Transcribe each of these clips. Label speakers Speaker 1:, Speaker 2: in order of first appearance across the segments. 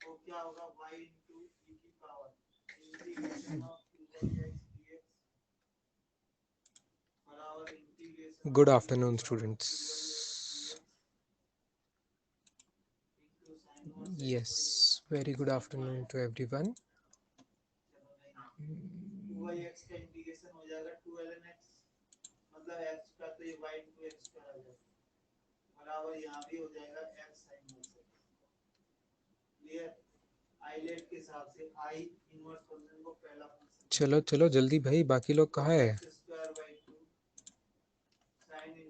Speaker 1: तो क्या होगा y into e की power integration of 2x dx बराबर integration
Speaker 2: Good afternoon, students. Yes, very good afternoon to everyone.
Speaker 1: 2x का integration हो जाएगा 2ln x मतलब x का तो ये y into x का आ जाएगा बराबर यहाँ भी हो जाएगा x sin x क्लियर आइलेट के हिसाब से i इनवर्स फंक्शन को पहला फंक्शन
Speaker 2: चलो चलो जल्दी भाई, बाकी लोग कहाँ है?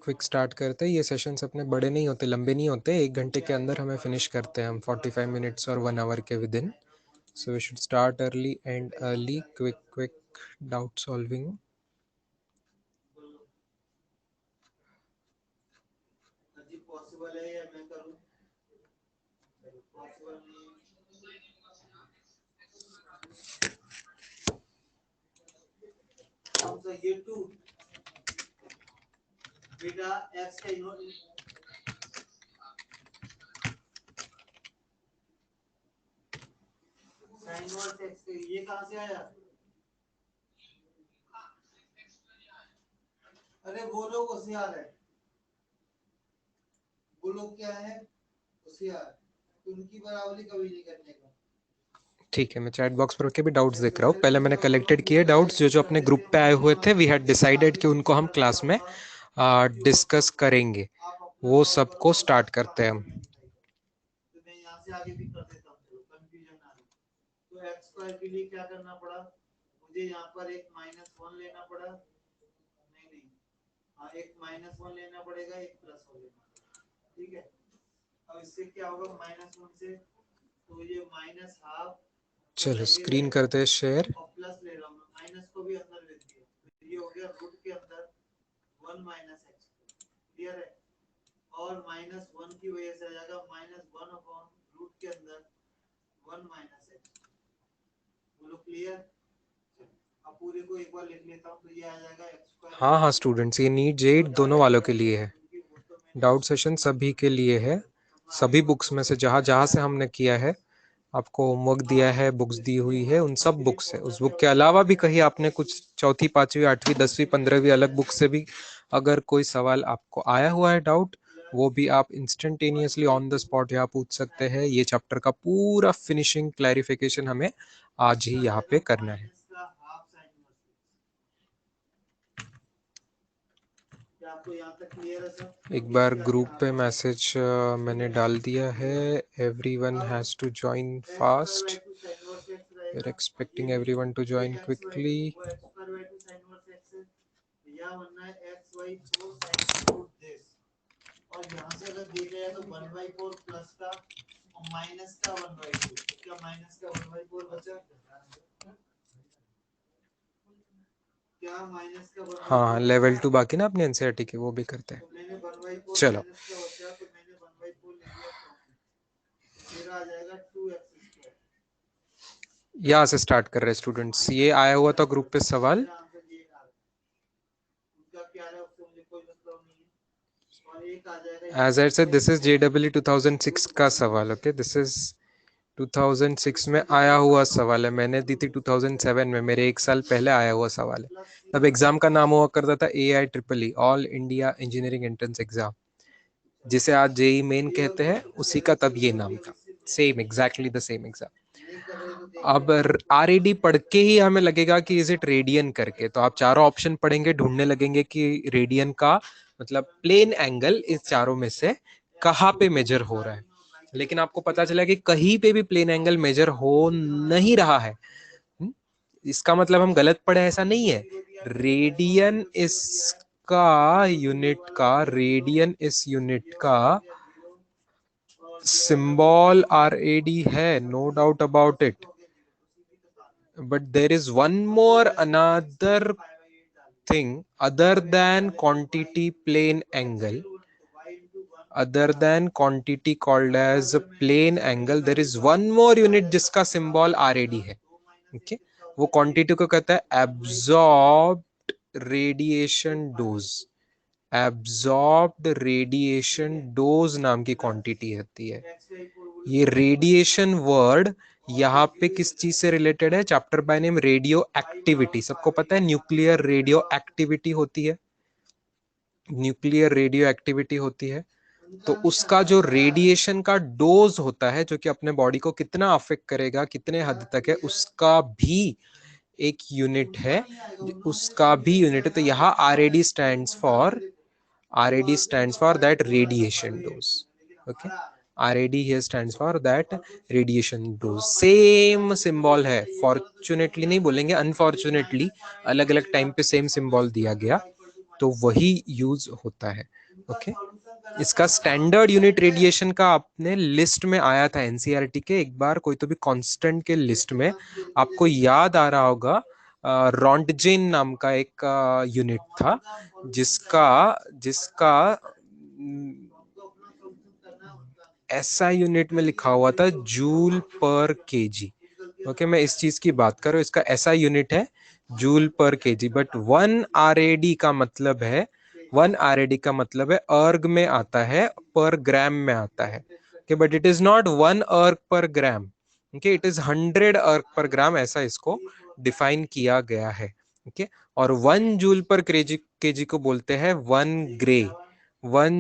Speaker 2: क्विक स्टार्ट करते हैं। ये सेशंस अपने बड़े नहीं होते, लंबे नहीं होते, 1 घंटे के अंदर हमें फिनिश करते हैं हम 45 मिनट्स और 1 आवर के with in. So we should start early and early. Quick doubt solving.
Speaker 1: Possible है या मैं करूं पॉसिबल नहीं तो ये 2 बेटा x का इनवर्स sin इनवर्स x ये कहां से आया अरे वो लोग होशियार है वो लोग क्या है होशियार उनकी बराबरी कभी नहीं करने का
Speaker 2: ठीक है, मैं चैट बॉक्स पर रख के भी डाउट्स देख रहा हूँ. पहले मैंने कलेक्टेड किए डाउट्स जो अपने ग्रुप पे आए हुए थे. वी हैड डिसाइडेड कि उनको हम क्लास में डिस्कस करेंगे. वो सबको स्टार्ट करते हैं हम.
Speaker 1: तो मैं यहाँ से आगे भी कर देता हूँ कंफ्यूजन आ रही तो x स्क्वायर के लिए क्या करना पड़ा मुझे यहाँ पर एक -1 लेना पड़ा नहीं हाँ एक -1 लेना पड़ेगा एक +1 लेना ठीक है अब इससे क्या होगा -1 से तो ये -12
Speaker 2: चलो स्क्रीन करते हैं शेयर.
Speaker 1: और प्लस ले रहा हूँ माइनस को भी अंदर ले दिया तो ये हो गया रूट के अंदर 1 - x क्लियर है और -1 की वजह से आ जाएगा -1 अपॉन रूट के अंदर 1 - x बोलो क्लियर अब पूरे को एक बार लिख लेता हूँ तो ये आ जाएगा x²।
Speaker 2: हाँ हाँ स्टूडेंट्स, ये नीट जेईई दोनों वालों के लिए है. डाउट सेशन सभी के लिए है. सभी बुक्स में से जहाँ जहाँ से हमने किया है, आपको होमवर्क दिया है, बुक्स दी हुई है, उन सब बुक्स है. उस बुक के अलावा भी कहीं आपने कुछ चौथी, पांचवी, 8वीं, 10वीं, 15वीं अलग बुक से भी अगर कोई सवाल आपको आया हुआ है डाउट, वो भी आप इंस्टेंटेनियसली ऑन द स्पॉट यहाँ पूछ सकते हैं. ये चैप्टर का पूरा फिनिशिंग क्लैरिफिकेशन हमें आज ही यहाँ पे करना है. एक बार ग्रुप पे मैसेज मैंने डाल दिया है. Everyone has to join fast. We are expecting everyone to join quickly.
Speaker 1: और यहाँ से अगर देखा जाए तो 1/4 प्लस का और माइनस का 1/2 क्या माइनस का 1/4 बचा क्या माइनस का 1/4
Speaker 2: हाँ लेवल 2 बाकी ना अपने एनसीईआरटी के, वो भी करते हैं.
Speaker 1: तो मैंने 1/4
Speaker 2: चलो
Speaker 1: माइनस का बचा तो मैंने 1/4 ले लिया मेरा आ जाएगा 2x²।
Speaker 2: यहाँ से स्टार्ट कर रहे हैं स्टूडेंट्स. ये आया हुआ था ग्रुप पे सवाल. As I said, this is JEE 2006 का सवाल. ओके, दिस इज 2006 में आया हुआ सवाल है. मैंने दी थी 2007 में, मेरे 1 साल पहले आया हुआ सवाल है. तब एग्जाम का नाम हुआ करता था AIEEE, all India engineering entrance exam, जिसे आज जेई मेन कहते हैं. उसी का तब ये नाम था. Same, exactly the same exam. अब RAD पढ़ के ही हमें लगेगा कि इज इट रेडियन करके, तो आप चारों ऑप्शन पढ़ेंगे, ढूंढने लगेंगे कि रेडियन का मतलब प्लेन एंगल इस चारों में से कहाँ पे मेजर हो रहा है. लेकिन आपको पता चला कि कहीं पे भी प्लेन एंगल मेजर हो नहीं रहा है. इसका मतलब हम गलत पढ़े ऐसा नहीं है. रेडियन इसका यूनिट का, रेडियन इस यूनिट का सिंबल RAD है, no doubt about it. But there is one more another thing other than quantity plane angle, other than quantity called as plane angle. There is one more unit जिसका symbol RAD है. Okay? वो quantity को कहता है absorbed radiation dose. absorbed radiation dose नाम की quantity होती है. ये रेडिएशन वर्ड यहाँ पे किस चीज से रिलेटेड है? Chapter by name radio activity. सबको पता है न्यूक्लियर रेडियो एक्टिविटी होती है, न्यूक्लियर रेडियो एक्टिविटी होती है। तो उसका जो रेडिएशन का डोज होता है, जो कि अपने बॉडी को कितना अफेक्ट करेगा, कितने हद तक है, उसका भी एक यूनिट है, उसका भी यूनिट है। तो यहाँ RAD stands for that radiation dose. Okay, RAD here stands for that radiation dose. Same symbol है, फॉर्चुनेटली नहीं बोलेंगे, अनफॉर्चुनेटली अलग अलग टाइम पे सेम सिंबल दिया गया, तो वही यूज होता है। ओके, इसका स्टैंडर्ड यूनिट रेडिएशन का आपने लिस्ट में आया था एनसीईआरटी के, एक बार कोई तो भी कांस्टेंट के लिस्ट में आपको याद आ रहा होगा, रॉन्टजेन नाम का एक यूनिट था, जिसका जिसका ऐसा यूनिट में लिखा हुआ था जूल पर केजी। ओके, मैं इस चीज की बात कर रहा हूँ, इसका ऐसा यूनिट है जूल पर केजी। बट 1 RAD का मतलब है, 1 RAD का मतलब है अर्ग में आता है, पर ग्राम में आता है। Okay, but it is not 1 अर्ग पर ग्राम। ओके, इट इज 100 अर्ग पर ग्राम, ऐसा इसको डिफाइन किया गया है। ओके, और 1 जूल पर केजी को बोलते हैं 1 ग्रे। 1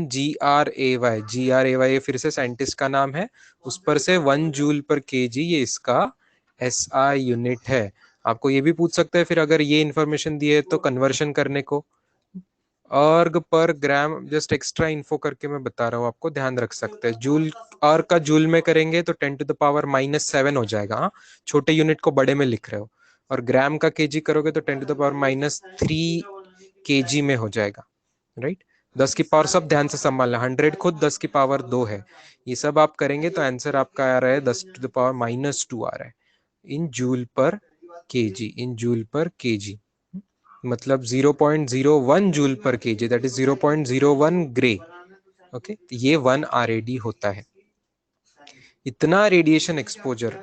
Speaker 2: GRAY फिर से साइंटिस्ट का नाम है, उस पर से 1 जूल पर केजी, ये इसका SI यूनिट है। आपको ये भी पूछ सकते हैं फिर, अगर ये इंफॉर्मेशन दी है तो कन्वर्शन करने को, अर्ग पर ग्राम, जस्ट एक्स्ट्रा इन्फो करके मैं बता रहा हूँ आपको, ध्यान रख सकते हैं। जूल, अर्ग का जूल में करेंगे तो 10⁻⁻7 हो जाएगा। हाँ, छोटे यूनिट को बड़े में लिख रहे हो, और ग्राम का केजी करोगे तो 10⁻³ केजी में हो जाएगा। राइट, 10 की पावर, सब ध्यान से संभालना, 100 खुद 10 की पावर 2 है, ये सब आप करेंगे तो आंसर आपका आ रहा है 10⁻⁻2 आ रहा है इन जूल पर केजी, इन जूल पर केजी, मतलब 0.01 जूल पर KG, that is 0.01 grey. Okay, ये 1 RAD होता है। इतना रेडिएशन एक्सपोजर,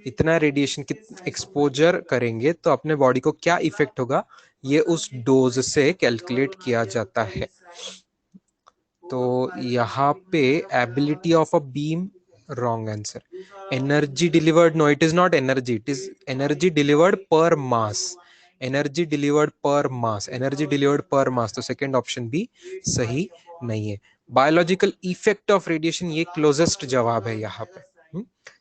Speaker 2: इतना रेडिएशन एक्सपोजर करेंगे तो अपने बॉडी को क्या इफेक्ट होगा, ये उस डोज से कैलकुलेट किया जाता है। तो यहाँ पे ability of a beam, wrong answer. Energy delivered, no it is not energy, it is energy delivered per mass, energy delivered per mass, energy delivered per मास, तो सेकंड ऑप्शन भी सही नहीं है। बायोलॉजिकल इफेक्ट ऑफ रेडिएशन, ये closest जवाब है यहाँ पे।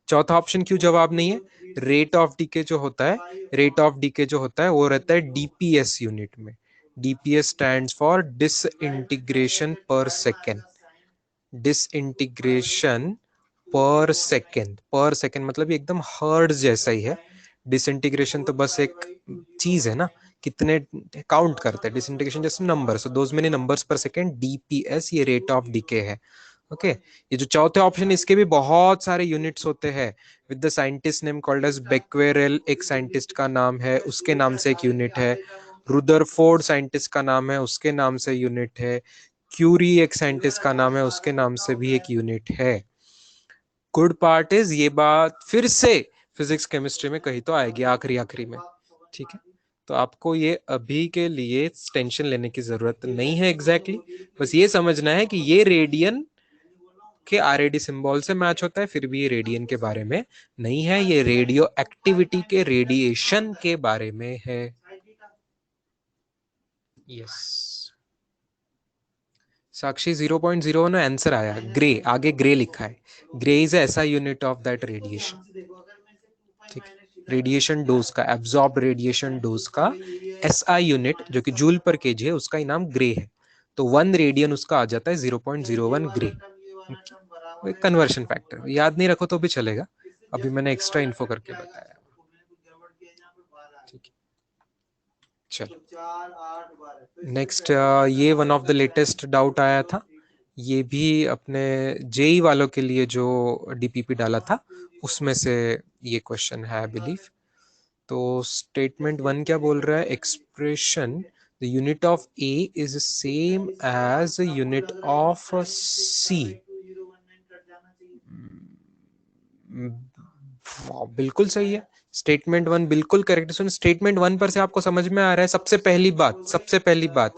Speaker 2: चौथा ऑप्शन क्यों जवाब नहीं है? रेट ऑफ डीके जो होता है, रेट ऑफ डीके जो होता है वो रहता है DPS यूनिट में। DPS stands for disintegration per second, disintegration पर सेकेंड मतलब ये एकदम हर्ट्ज जैसा ही है। डिसइंटीग्रेशन तो बस एक चीज है ना, कितने काउंट करते हैं, डिसइंटीग्रेशन जैसे number, so those many numbers पर सेकेंड, DPS ये रेट ऑफ डीके है। ओके, ये जो चौथे ऑप्शन, इसके भी बहुत सारे यूनिट्स होते हैं, with the scientist name called as Becquerel, एक साइंटिस्ट का नाम है, उसके नाम से एक यूनिट है। रुदरफोर्ड साइंटिस्ट का नाम है, उसके नाम से यूनिट है। क्यूरी एक साइंटिस्ट का नाम है, उसके नाम से भी एक यूनिट है। गुड पार्ट इज, ये बात फिर से फिजिक्स केमिस्ट्री में कहीं तो आएगी आखिरी में। ठीक है, तो आपको ये अभी के लिए टेंशन लेने की जरूरत नहीं है एग्जैक्टली, बस ये समझना है कि ये रेडियन के RAD सिंबल से मैच होता है, फिर भी ये रेडियन के बारे में नहीं है, ये रेडियो एक्टिविटी के, रेडिएशन के बारे में है। यस, साक्षी 0.01 आंसर आया, ग्रे, आगे ग्रे लिखा है, ग्रे इज ऐसा यूनिट ऑफ दैट रेडिएशन। ठीक, रेडिएशन डोज का, एब्जॉर्ब रेडिएशन डोज का SI यूनिट जो कि जूल पर केजी है, उसका ही नाम ग्रे है। तो 1 रेडियन उसका आ जाता है 0.01 ग्रे। कन्वर्शन फैक्टर याद नहीं रखो तो भी चलेगा, अभी मैंने एक्स्ट्रा इन्फो करके बताया। ठीक है, चलो नेक्स्ट, ये one of the latest doubt आया था, ये भी अपने जेई वालों के लिए जो DPP डाला था उसमें से ये क्वेश्चन है आई बिलीव। तो स्टेटमेंट 1 क्या बोल रहा है, expression the unit of A is same as unit of C। बिल्कुल सही है, स्टेटमेंट 1 बिल्कुल करेक्ट। सुन, स्टेटमेंट 1 पर से आपको समझ में आ रहा है सबसे पहली बात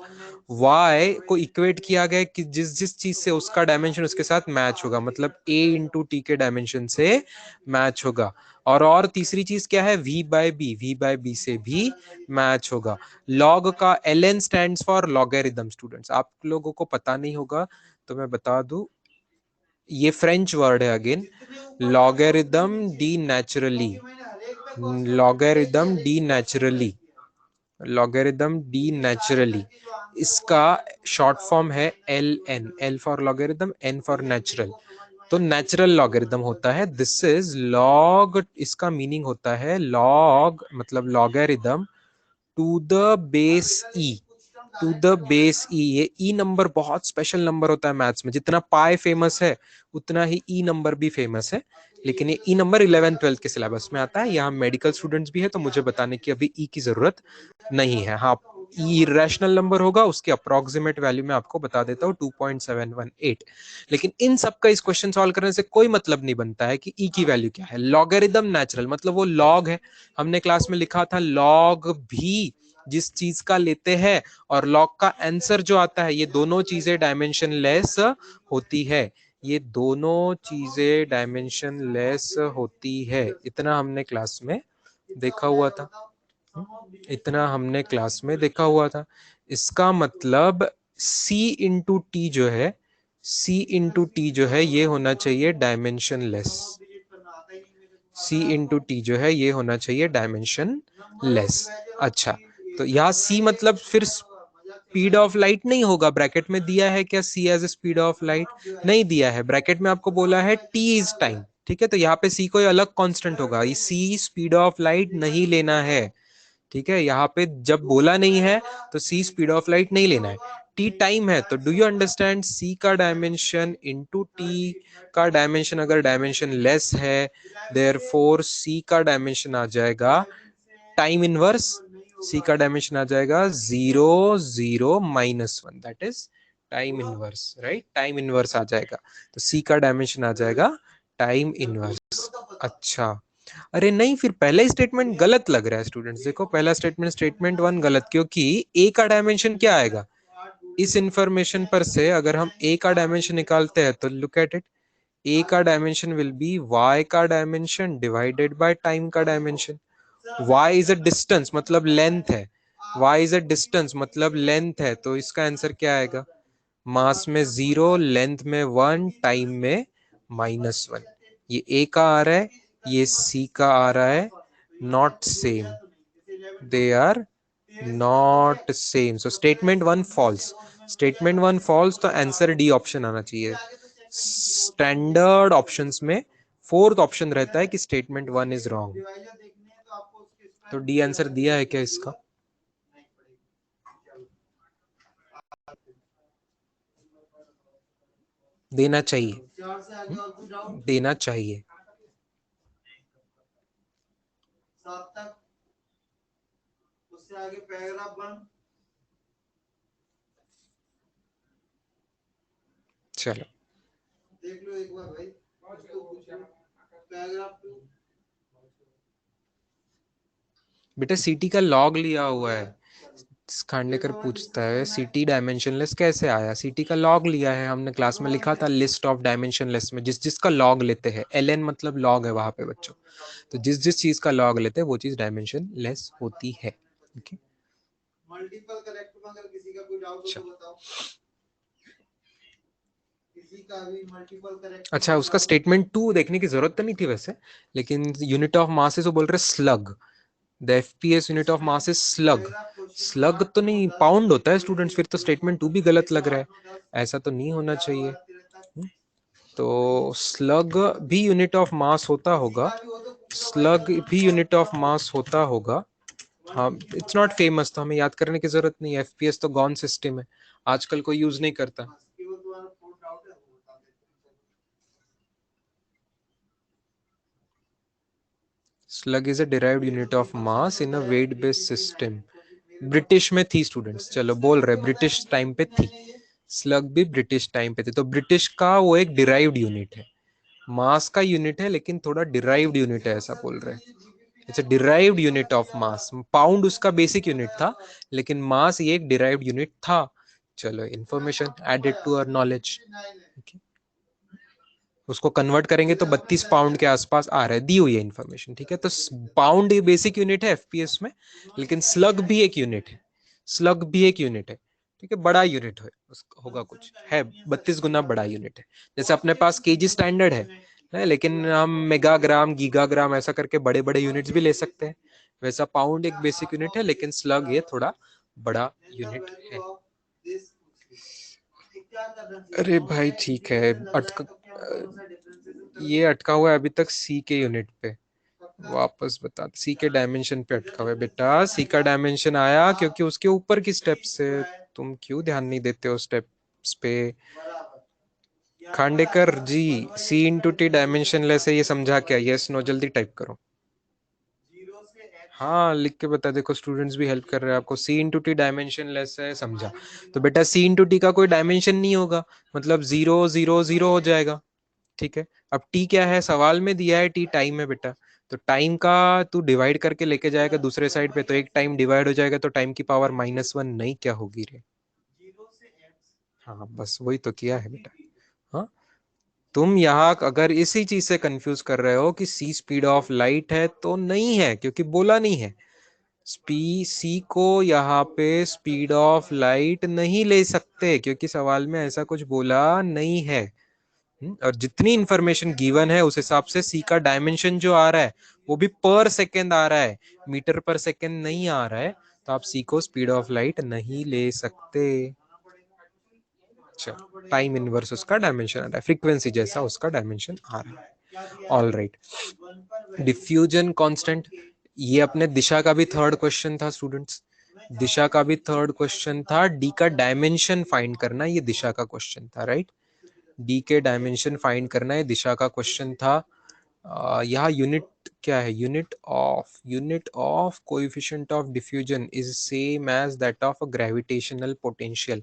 Speaker 2: y को इक्वेट किया गया कि जिस जिस चीज से उसका डायमेंशन उसके साथ मैच होगा, मतलब a इंटू टी के डायमेंशन से मैच होगा। और तीसरी चीज क्या है, v बाय बी से भी मैच होगा। log का ln stands for logarithm. Students आप लोगों को पता नहीं होगा तो मैं बता दूं, ये फ्रेंच वर्ड है अगेन, लॉगरिदम डी नेचुरली, लॉगरिदम डी नेचुरली, लॉगरिदम डी नेचुरली, इसका शॉर्ट फॉर्म है L N, L for logarithm, N for natural. तो नेचुरल लॉगरिदम होता है, दिस इज लॉग, इसका मीनिंग होता है लॉग मतलब logarithm to the base E, to the base E. ये ई नंबर बहुत स्पेशल नंबर होता है मैथ्स में, जितना पाई फेमस है उतना ही ई नंबर भी फेमस है, लेकिन ये ई नंबर 11th-12th के सिलेबस में आता है। यहाँ मेडिकल स्टूडेंट्स भी है तो मुझे बताने की अभी ई की जरूरत नहीं है। हाँ, ई रैशनल नंबर होगा, उसकी अप्रोक्सीमेट वैल्यू मैं आपको बता देता हूँ 2.718। लेकिन इन सब का इस क्वेश्चन सॉल्व करने से कोई मतलब नहीं बनता है कि ई की वैल्यू क्या है। लॉगरिदम नेचुरल मतलब वो लॉग है, हमने क्लास में लिखा था लॉग भी जिस चीज का लेते हैं और लॉग का आंसर जो आता है, ये दोनों चीजें डायमेंशन लेस होती है, ये दोनों चीजें डायमेंशन लेस होती है। इतना हमने क्लास में देखा हुआ था, इतना हमने क्लास में देखा हुआ था। इसका मतलब c इंटू टी जो है, c इंटू टी जो है ये होना चाहिए dimension less, c into T जो है ये होना चाहिए डायमेंशन लेस। अच्छा, तो यहाँ c मतलब फिर स्पीड ऑफ लाइट नहीं होगा, ब्रैकेट में दिया है क्या c as speed of light, नहीं दिया है, ब्रैकेट में आपको बोला है t इज टाइम, ठीक है, तो यहाँ पे c कोई अलग कांस्टेंट होगा, c स्पीड ऑफ लाइट नहीं लेना है, ठीक है, यहाँ पे जब बोला नहीं है तो c स्पीड ऑफ लाइट नहीं लेना है, t टाइम है। तो डू यू अंडरस्टैंड, c का डायमेंशन इंटू t का डायमेंशन अगर डायमेंशन लेस है, देयरफॉर c का डायमेंशन आ जाएगा टाइम इनवर्स, c का डायमेंशन आ जाएगा 0 0 -1, that is time inverse, right, time inverse आ जाएगा, तो c का डायमेंशन आ जाएगा टाइम इनवर्स। अच्छा, अरे नहीं, फिर पहला स्टेटमेंट गलत लग रहा है स्टूडेंट्स, देखो पहला स्टेटमेंट स्टेटमेंट 1 गलत, क्योंकि a का डायमेंशन क्या आएगा, इस इंफॉर्मेशन पर से अगर हम a का डायमेंशन निकालते हैं तो लुक एट इट, a का डायमेंशन विल बी y का डायमेंशन डिवाइडेड बाय टाइम का dimension. y is a distance मतलब लेंथ है, y इज अ डिस्टेंस मतलब लेंथ है, तो इसका आंसर क्या आएगा, मास में 0, लेंथ में 1, टाइम में -1। ये a का आ रहा है, ये c का आ रहा है, not same, they are not same, so statement 1 false, statement 1 false, तो आंसर डी ऑप्शन आना चाहिए। स्टैंडर्ड ऑप्शंस में फोर्थ ऑप्शन रहता है कि स्टेटमेंट 1 इज रॉन्ग, तो डी आंसर दिया है क्या इसका, देना चाहिए, देना चाहिए।
Speaker 1: उससे आगे पैराग्राफ 1,
Speaker 2: चलो
Speaker 1: देख लो एक बार भाई, उसको पूछ लो पैराग्राफ 2।
Speaker 2: बेटा सीटी का लॉग लिया हुआ है, खांडेकर पूछता है सीटी डायमेंशनलेस कैसे आया, सीटी का लॉग लिया है, हमने क्लास में लिखा था लिस्ट ऑफ डायमेंशनलेस में जिस जिसका लॉग लेते हैं, एलएन मतलब लॉग है वहां पे बच्चों, तो जिस जिस चीज का लॉग लेते हैं वो चीज डायमेंशनलेस होती है। ओके,
Speaker 1: मल्टीपल करेक्ट में अगर किसी का कोई डाउट हो तो बताओ, किसी का भी मल्टीपल करेक्ट।
Speaker 2: अच्छा, उसका स्टेटमेंट 2 देखने की जरूरत तो नहीं थी वैसे, लेकिन यूनिट ऑफ मास है, तो बोल रहे slug, the FPS unit of mass is slug, slug तो नहीं पाउंड होता है स्टूडेंट्स, फिर तो स्टेटमेंट 2 भी गलत लग रहा है, ऐसा तो नहीं होना चाहिए। तो स्लग भी यूनिट ऑफ मास होता होगा, स्लग भी यूनिट ऑफ मास होता होगा, हाँ, इट्स नॉट फेमस तो हमें याद करने की जरूरत नहीं है, एफपीएस तो गॉन सिस्टम है, आजकल कोई यूज नहीं करता। Slug is a derived unit of mass in a weight based system, British में थी स्टूडेंट्स, चलो बोल रहे ब्रिटिश टाइम पे थी, स्लग भी ब्रिटिश टाइम पे थी, तो ब्रिटिश का वो एक डिराइव्ड यूनिट है, मास का यूनिट है लेकिन थोड़ा डिराइव्ड यूनिट है ऐसा बोल रहे हैं, it's a derived unit of mass. Pound उसका बेसिक यूनिट था, लेकिन मास ये एक डिराइव्ड यूनिट था। चलो, information added to our knowledge. उसको कन्वर्ट करेंगे तो 32 पाउंड के आसपास आ रहा है, दी हुई है इन्फॉर्मेशन। ठीक है, तो पाउंड ये बेसिक यूनिट है एफपीएस में, लेकिन स्लग भी एक यूनिट है। स्लग भी एक यूनिट है। ठीक है, बड़ा यूनिट होगा, कुछ है 32 गुना बड़ा यूनिट है। जैसे अपने पास केजी स्टैंडर्ड है, लेकिन हम मेगाग्राम, गीगाग्राम ऐसा करके बड़े बड़े यूनिट्स भी ले सकते हैं। वैसा पाउंड एक बेसिक यूनिट है, लेकिन स्लग ये थोड़ा बड़ा यूनिट है। अरे भाई ठीक है, ये अटका हुआ है अभी तक सी के यूनिट पे। वापस बता, सी के डायमेंशन पे अटका हुआ है बेटा। सी का डायमेंशन आया क्योंकि उसके ऊपर की स्टेप से तुम क्यों ध्यान नहीं देते हो स्टेप्स पे। खांडेकर जी, सी इंटू टी डायमेंशन लेस है, ये समझा क्या? यस नो, जल्दी टाइप करो। हाँ, लिख के बता। देखो स्टूडेंट्स भी हेल्प कर रहे हैं आपको। सी इंटू टी डायमेंशन लेस है, समझा? तो बेटा सी इंटू टी का कोई डायमेंशन नहीं होगा, मतलब 0 0 0 हो जाएगा। ठीक है, अब टी क्या है? सवाल में दिया है टी टाइम है बेटा। तो टाइम का तू डिवाइड करके लेके जाएगा दूसरे साइड पे, तो एक टाइम डिवाइड हो जाएगा, तो टाइम की पावर -1 नहीं क्या होगी रे? हाँ, बस वही तो किया है बेटा। हाँ, तुम यहाँ अगर इसी चीज से कंफ्यूज कर रहे हो कि सी स्पीड ऑफ लाइट है, तो नहीं है, क्योंकि बोला नहीं है। सी को यहाँ पे स्पीड ऑफ लाइट नहीं ले सकते, क्योंकि सवाल में ऐसा कुछ बोला नहीं है। और जितनी इंफॉर्मेशन गिवन है उस हिसाब से सी का डायमेंशन जो आ रहा है वो भी पर सेकेंड आ रहा है, मीटर पर सेकेंड नहीं आ रहा है। तो आप सी को स्पीड ऑफ लाइट नहीं ले सकते। चलो, टाइम इनवर्स उसका डायमेंशन आ रहा है, फ्रीक्वेंसी जैसा उसका डायमेंशन आ रहा है। ऑल राइट, डिफ्यूजन कांस्टेंट, ये अपने दिशा का भी थर्ड क्वेश्चन था स्टूडेंट्स। दिशा का भी थर्ड क्वेश्चन था। डी का डायमेंशन फाइंड करना, ये दिशा का क्वेश्चन था, राइट? डी के डायमेंशन फाइंड करना है, दिशा का क्वेश्चन था। यहाँ यूनिट क्या है? Unit of coefficient of diffusion is same as that of a gravitational potential.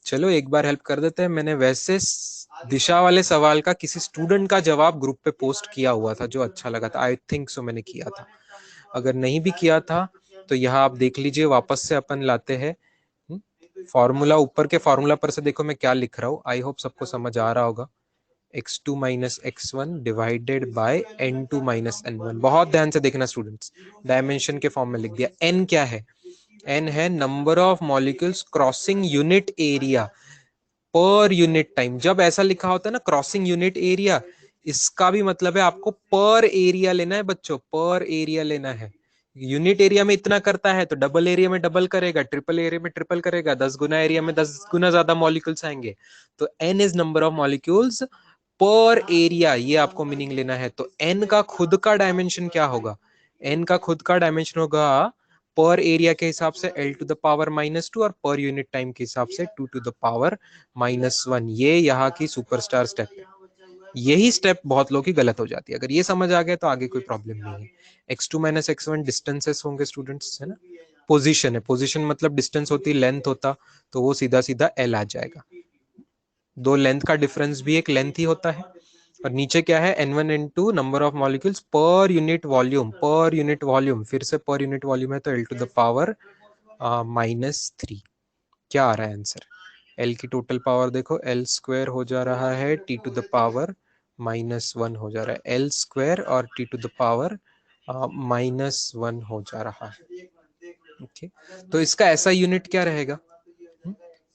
Speaker 2: चलो एक बार हेल्प कर देते हैं। मैंने वैसे दिशा वाले सवाल का किसी स्टूडेंट का जवाब ग्रुप पे पोस्ट किया हुआ था जो अच्छा लगा था, आई थिंक सो मैंने किया था। अगर नहीं भी किया था तो यहाँ आप देख लीजिए, वापस से अपन लाते हैं फॉर्मूला। ऊपर के फॉर्मूला पर से देखो मैं क्या लिख रहा हूँ, आई होप सबको समझ आ रहा होगा। x2 minus x1 divided by n2 minus n1। बहुत ध्यान से देखना स्टूडेंट्स, डायमेंशन के फॉर्म में लिख दिया। n क्या है? n है number of molecules crossing unit area per unit time. जब ऐसा लिखा होता है ना क्रॉसिंग यूनिट एरिया, इसका भी मतलब है आपको पर एरिया लेना है बच्चों, पर एरिया लेना है। यूनिट एरिया में इतना करता है तो डबल एरिया में डबल करेगा, ट्रिपल एरिया में ट्रिपल करेगा, 10 गुना एरिया में 10 गुना ज्यादा मॉलिक्यूल्स आएंगे। तो n is number of molecules पर एरिया, ये आपको मीनिंग लेना है। तो n का खुद का डायमेंशन क्या होगा? n का खुद का डायमेंशन होगा पर एरिया के हिसाब से l टू द पावर -2 और पर यूनिट टाइम के हिसाब से 2 टू द पावर -1। ये यहाँ की सुपरस्टार स्टेप है। यही स्टेप बहुत लोगों की गलत हो जाती है। अगर ये समझ आ गया तो आगे कोई प्रॉब्लम नहीं है। x2 माइनस x1 डिस्टेंसेस होंगे स्टूडेंट्स, है ना? पोजीशन है, पोजीशन मतलब डिस्टेंस होती, लेंथ होता, तो वो सीधा सीधा l आ जाएगा। दो लेंथ का डिफरेंस भी एक लेंथ ही होता है। और नीचे क्या है? n1 n2 number of molecules per unit volume, per unit volume, फिर से पर यूनिट वॉल्यूम है तो l टू द पावर -3। क्या आ रहा है आंसर? l की टोटल पावर देखो, l स्क्वायर हो जा रहा है t टू द पावर -1 हो जा रहा है, l स्क्वायर और t टू द पावर -1 हो जा रहा है। ओके, तो इसका ऐसा यूनिट क्या रहेगा?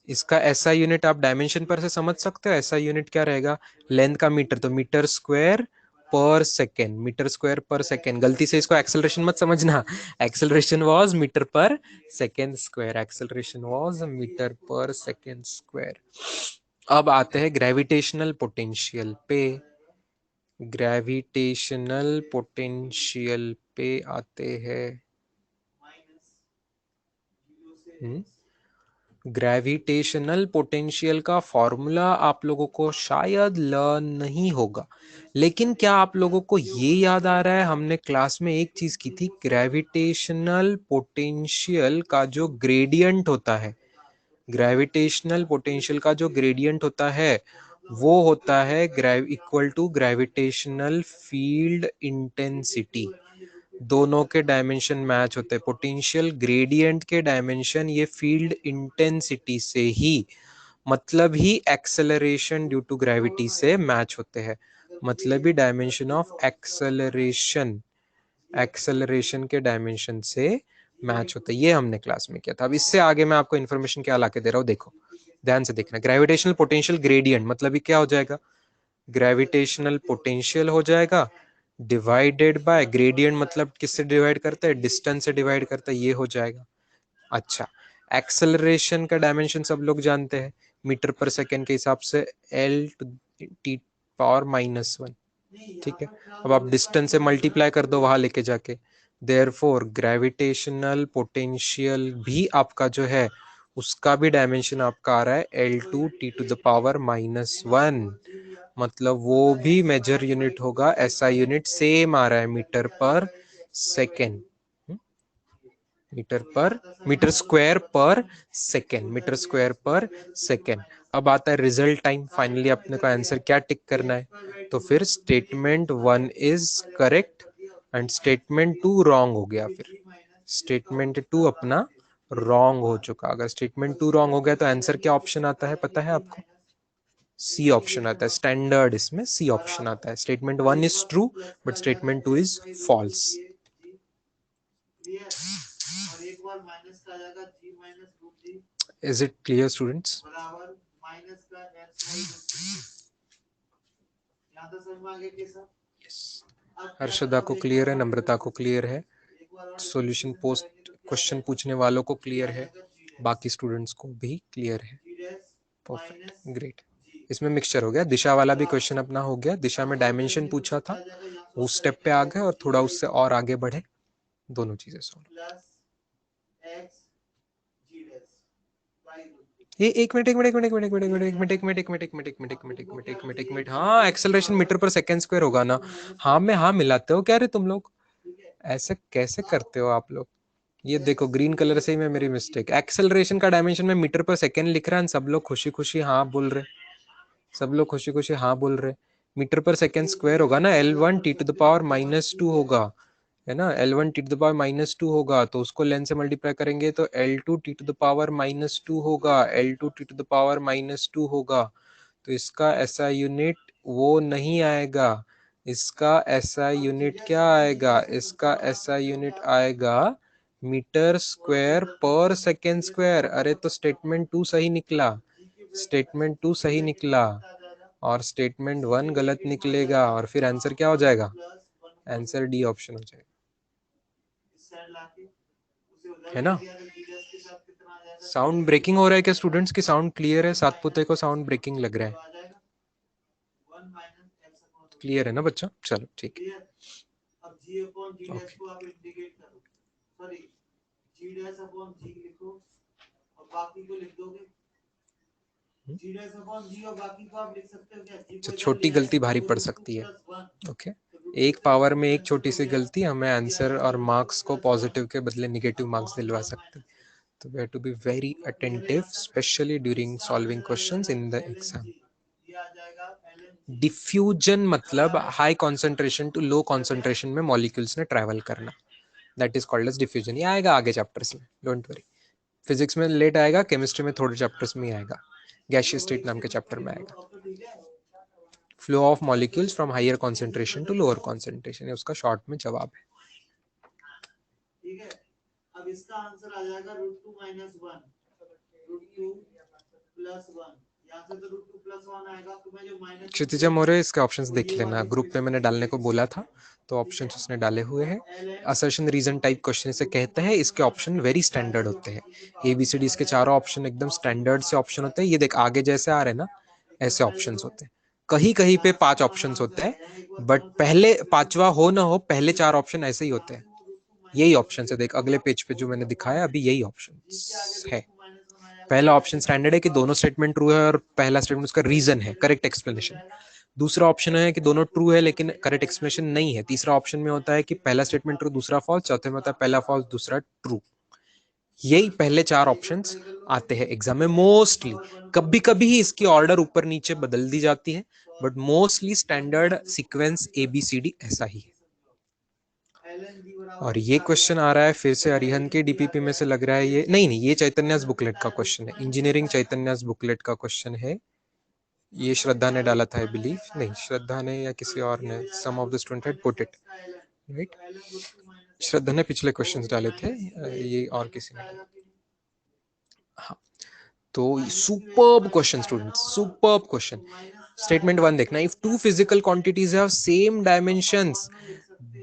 Speaker 2: इसका ऐसा यूनिट आप डायमेंशन पर से समझ सकते हो। ऐसा यूनिट क्या रहेगा? लेंथ का मीटर, तो metre square per second, metre square per second. गलती से इसको एक्सेलरेशन मत समझना, acceleration was metre per second square, acceleration was metre per second square. अब आते हैं ग्रेविटेशनल पोटेंशियल पे। ग्रेविटेशनल पोटेंशियल पे आते हैं। ग्रेविटेशनल पोटेंशियल का फॉर्मूला आप लोगों को शायद लर्न नहीं होगा, लेकिन क्या आप लोगों को ये याद आ रहा है? हमने क्लास में एक चीज की थी, ग्रेविटेशनल पोटेंशियल का जो ग्रेडियंट होता है, ग्रेविटेशनल पोटेंशियल का जो ग्रेडियंट होता है वो होता है equal to gravitational field intensity. दोनों के डायमेंशन मैच होते हैं। पोटेंशियल ग्रेडियंट के डायमेंशन ये फील्ड इंटेंसिटी से ही, मतलब ही एक्सेलरेशन ड्यू टू ग्रेविटी से मैच होते हैं। मतलब ही डायमेंशन ऑफ एक्सेलरेशन, एक्सेलरेशन के डायमेंशन से मैच होता है। ये हमने क्लास में किया था। अब इससे आगे मैं आपको इन्फॉर्मेशन क्या लाके दे रहा हूँ, देखो ध्यान से देखना। ग्रेविटेशनल पोटेंशियल ग्रेडियंट मतलब ये क्या हो जाएगा, ग्रेविटेशनल पोटेंशियल हो जाएगा डिवाइडेड बाय ग्रेडियंट, मतलब किससे डिवाइड करता है, डिस्टेंस से डिवाइड करता है, ये हो जाएगा। अच्छा, एक्सेलरेशन का डायमेंशन सब लोग जानते हैं, मीटर पर सेकेंड के हिसाब से L⁻⁻1, ठीक है। अब आप डिस्टेंस से मल्टीप्लाई कर दो वहां लेके जाके, देयरफॉर ग्रेविटेशनल पोटेंशियल भी आपका जो है उसका भी डायमेंशन आपका आ रहा है L2T⁻⁻1, मतलब वो भी मेजर यूनिट होगा, ऐसा यूनिट सेम आ रहा है metre per second, metre square per second, metre square per second. अब आता है रिजल्ट टाइम, फाइनली अपने को आंसर क्या टिक करना है, तो फिर statement 1 is correct and statement 2 wrong हो गया। फिर स्टेटमेंट 2 अपना रॉन्ग हो चुका। अगर स्टेटमेंट 2 रॉन्ग हो गया तो आंसर क्या ऑप्शन आता है पता है आपको, सी ऑप्शन आता है। स्टैंडर्ड इसमें सी ऑप्शन आता है। Statement 1 is true but statement 2 is false.
Speaker 1: और एक बार माइनस का आ जाएगा g minus root G,
Speaker 2: is it clear students?
Speaker 1: बराबर माइनस का x यहाँ तक समझ में आ गया कैसा?
Speaker 2: हर्षदा को क्लियर है, नम्रता को क्लियर है, सॉल्यूशन पोस्ट क्वेश्चन पूछने वालों को क्लियर है, बाकी स्टूडेंट्स को भी क्लियर है। Perfect, great. इसमें मिक्सचर हो गया, दिशा वाला भी क्वेश्चन अपना हो गया। दिशा में डायमेंशन पूछा था, उस स्टेप पे आ गए और थोड़ा उससे और आगे बढ़े, दोनों चीजें सॉल्व। ये एक मिनट हाँ, acceleration metre per second square होगा ना। हाँ में हाँ मिलाते हो क्या रे तुम लोग, ऐसे कैसे करते हो आप लोग? ये देखो ग्रीन कलर से ही मैं, मेरी मिस्टेक। एक्सेलरेशन का डायमेंशन में मीटर पर सेकेंड लिख रहा है, सब लोग खुशी खुशी हाँ बोल रहे, सब लोग खुशी खुशी हाँ बोल रहे। मीटर पर सेकेंड स्क्वायर होगा ना, L1T⁻⁻2 होगा, है ना। L1T⁻⁻2 होगा तो उसको लेंथ से मल्टीप्लाई करेंगे तो L2T⁻⁻2 होगा, L2T⁻⁻2 होगा। तो इसका ऐसा यूनिट वो नहीं आएगा, इसका ऐसा यूनिट क्या आएगा, इसका ऐसा यूनिट आएगा metre square per second square. अरे तो स्टेटमेंट 2 सही निकला, स्टेटमेंट 2 सही निकला और स्टेटमेंट 1 गलत निकलेगा, और फिर आंसर क्या हो जाएगा, आंसर डी ऑप्शन हो जाएगा, है ना। साउंड ब्रेकिंग हो रहा है क्या स्टूडेंट्स की? साउंड क्लियर है? सातपुते को साउंड ब्रेकिंग लग रहा है, क्लियर है ना बच्चा? चलो ठीक है।
Speaker 1: अब g अपॉन g डैश को आप इंटीग्रेट करो, sorry g dash upon g लिखो और बाकी को लिख दोगे, g डैश अपॉन g और बाकी को आप लिख सकते हो क्या? g को
Speaker 2: छोटी गलती भारी पड़ सकती है, ओके। एक पावर में एक छोटी सी गलती हमें आंसर और मार्क्स को पॉजिटिव के बदले निगेटिव मार्क्स दिलवा सकती है। तो we have to be very attentive, especially during solving questions in the exam. Diffusion मतलब high concentration to low concentration में मॉलिक्यूल्स ने ट्रैवल करना, that is called as diffusion. ये आएगा आगे चैप्टर्स में, डोंट वरी। फिजिक्स में लेट आएगा, केमिस्ट्री में थोड़े चैप्टर्स में आएगा, गैसियस स्टेट नाम के चैप्टर में आएगा। Flow of molecules from higher concentration to lower concentration, ये उसका शॉर्ट में जवाब है।
Speaker 1: ठीक है, अब इसका आंसर आ जाएगा √2 - 1, √2 + 1, यहाँ से तो √2 + 1 आएगा, तो मैं जो माइनस
Speaker 2: क्षितिजा मौर्य इसके ऑप्शंस देख लेना, ग्रुप पे मैंने डालने को बोला था तो ऑप्शंस उसने डाले हुए हैं। असर्शन रीजन टाइप क्वेश्चन से कहते हैं, इसके ऑप्शन वेरी स्टैंडर्ड होते हैं। ABCD इसके चारों ऑप्शन एकदम स्टैंडर्ड से ऑप्शन होते हैं। ये देख आगे जैसे आ रहे ना ऐसे ऑप्शंस होते हैं, कहीं कहीं पे 5 ऑप्शंस होते हैं, बट पहले पांचवा हो ना हो पहले 4 ऑप्शन ऐसे ही होते हैं। यही ऑप्शन है, देख अगले पेज पे जो मैंने दिखाया अभी यही ऑप्शन है। पहला ऑप्शन स्टैंडर्ड है कि दोनों स्टेटमेंट ट्रू है और पहला स्टेटमेंट उसका रीजन है, करेक्ट एक्सप्लेनेशन। दूसरा ऑप्शन है कि दोनों ट्रू है लेकिन करेक्ट एक्सप्लेनेशन नहीं है। तीसरा ऑप्शन में होता है कि पहला स्टेटमेंट ट्रू दूसरा फॉल्स, चौथे में होता है पहला फॉल्स दूसरा ट्रू। यही पहले 4 ऑप्शंस आते हैं एग्जाम में मोस्टली। कभी कभी ही इसकी ऑर्डर ऊपर नीचे बदल दी जाती है, but mostly standard sequence ABCD ऐसा ही है।
Speaker 1: बराबर
Speaker 2: और
Speaker 1: इसके
Speaker 2: ये
Speaker 1: आ
Speaker 2: क्वेश्चन
Speaker 1: जाएगा।
Speaker 2: आ रहा है फिर से
Speaker 1: तो
Speaker 2: अरिहंत के
Speaker 1: डायरेक्टली
Speaker 2: डीपीपी में से लग रहा है ये नहीं ये चैतन्यास बुकलेट का क्वेश्चन है, इंजीनियरिंग चैतन्यास बुकलेट का क्वेश्चन है। ये श्रद्धा ने डाला था आई बिलीव, नहीं श्रद्धा ने या किसी और ने, some of the student had put it right. Shraddha ने पिछले क्वेश्चंस डाले थे, ये और किसी ने डाले थे। हाँ, तो superb question students, superb question. Statement 1 देखना, if two physical quantities have same dimensions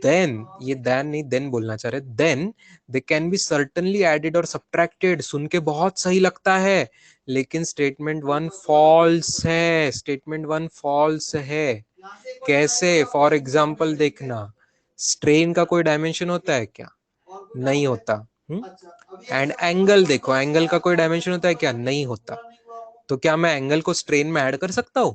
Speaker 2: then, ये देन नहीं देन बोलना चाह रहे, then they can be certainly added और सब्ट्रैक्टेड। सुन के बहुत सही लगता है लेकिन स्टेटमेंट 1 फॉल्स है, स्टेटमेंट 1 फॉल्स है। कैसे? फॉर एग्जांपल देखना, स्ट्रेन का कोई डायमेंशन होता है क्या? नहीं होता। एंड एंगल देखो, एंगल का कोई डायमेंशन होता है क्या? नहीं होता। तो क्या मैं एंगल को स्ट्रेन में ऐड कर सकता हूं?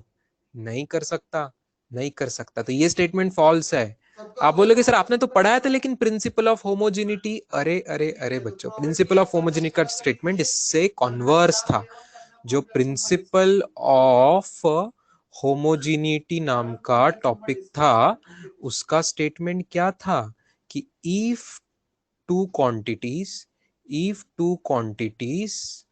Speaker 2: नहीं कर सकता, नहीं कर सकता। तो ये स्टेटमेंट फॉल्स है। आप बोलोगे सर आपने तो पढ़ाया था लेकिन प्रिंसिपल ऑफ होमोजेनिटी, अरे अरे अरे बच्चों, प्रिंसिपल ऑफ होमोजेनिटी का स्टेटमेंट इससे कॉन्वर्स था। जो प्रिंसिपल ऑफ होमोजेनिटी नाम का टॉपिक था उसका स्टेटमेंट क्या था कि if two quantities, if two quantities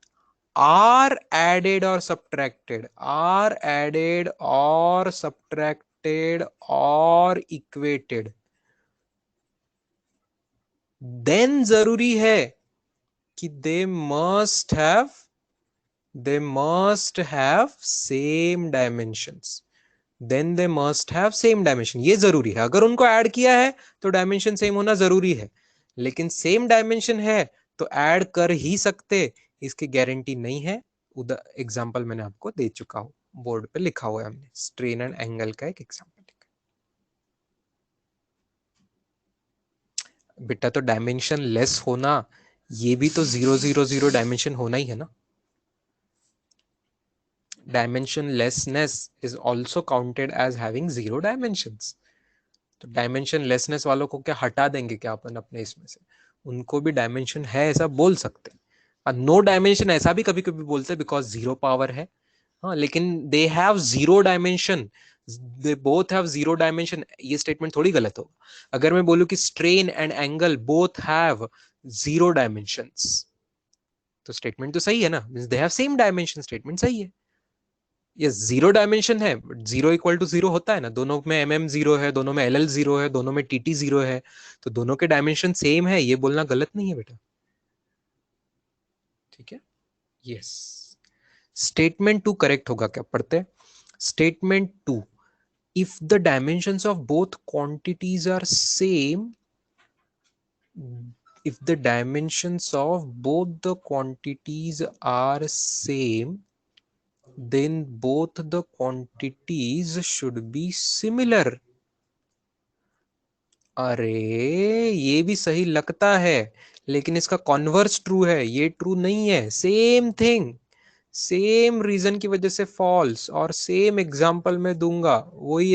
Speaker 2: are added or subtracted, are added or subtracted or equated, then जरूरी है कि they must have same dimensions, then they must have same dimension। ये जरूरी है, अगर उनको ऐड किया है तो डायमेंशन सेम होना जरूरी है, लेकिन सेम डायमेंशन है तो ऐड कर ही सकते, इसकी गारंटी नहीं है। उधर एग्जांपल मैंने आपको दे चुका हूं, बोर्ड पे लिखा हुआ है हमने, स्ट्रेन एंड एंगल का एक एग्जांपल लिखा। बेटा तो डायमेंशन लेस होना, ये भी तो 0 0 0 डायमेंशन होना ही है ना। Dimensionlessness is also counted as having 0 dimensions। तो डायमेंशन लेसनेस वालों को क्या हटा देंगे क्या अपन अपने इसमें से? उनको भी डायमेंशन है ऐसा बोल सकते हैं। नो डायमेंशन ऐसा भी कभी कभी बोलते हैं बिकॉज 0 पावर है। हाँ, लेकिन they have 0 dimension, they both have 0 dimension, ये स्टेटमेंट थोड़ी गलत होगा। अगर मैं बोलूं कि strain and angle both have 0 dimensions तो स्टेटमेंट तो सही है ना, means they have same dimension, statement सही है। ये 0 डायमेंशन है, 0 इक्वल टू 0 होता है ना, दोनों में mm 0 है, दोनों में ll 0 है, दोनों में tt 0 है, तो दोनों के डायमेंशन सेम है, ये बोलना गलत नहीं है बेटा। ठीक है, यस। स्टेटमेंट 2 करेक्ट होगा क्या? पढ़ते। Statement 2, if the dimensions of both quantities are same, if the dimensions of both the quantities are same, then both the quantities should be similar। अरे ये भी सही लगता है लेकिन इसका कॉन्वर्स ट्रू है, ये ट्रू नहीं है। सेम थिंग, सेम रीजन की वजह से फॉल्स, और सेम एग्जांपल मैं दूंगा, वही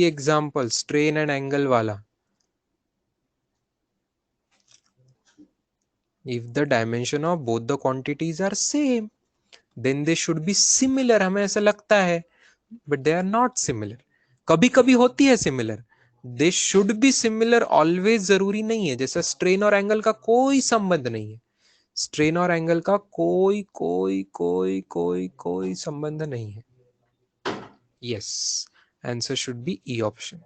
Speaker 2: एग्जांपल स्ट्रेन एंड एंगल वाला। If the dimension of both the quantities are same then they should be similar, हमें ऐसा लगता है, but they are not similar. कभी कभी होती है similar, they should be similar always जरूरी नहीं है। जैसा स्ट्रेन और एंगल का कोई संबंध नहीं है, स्ट्रेन और एंगल का कोई कोई कोई कोई कोई संबंध नहीं है। Yes, answer should be E option.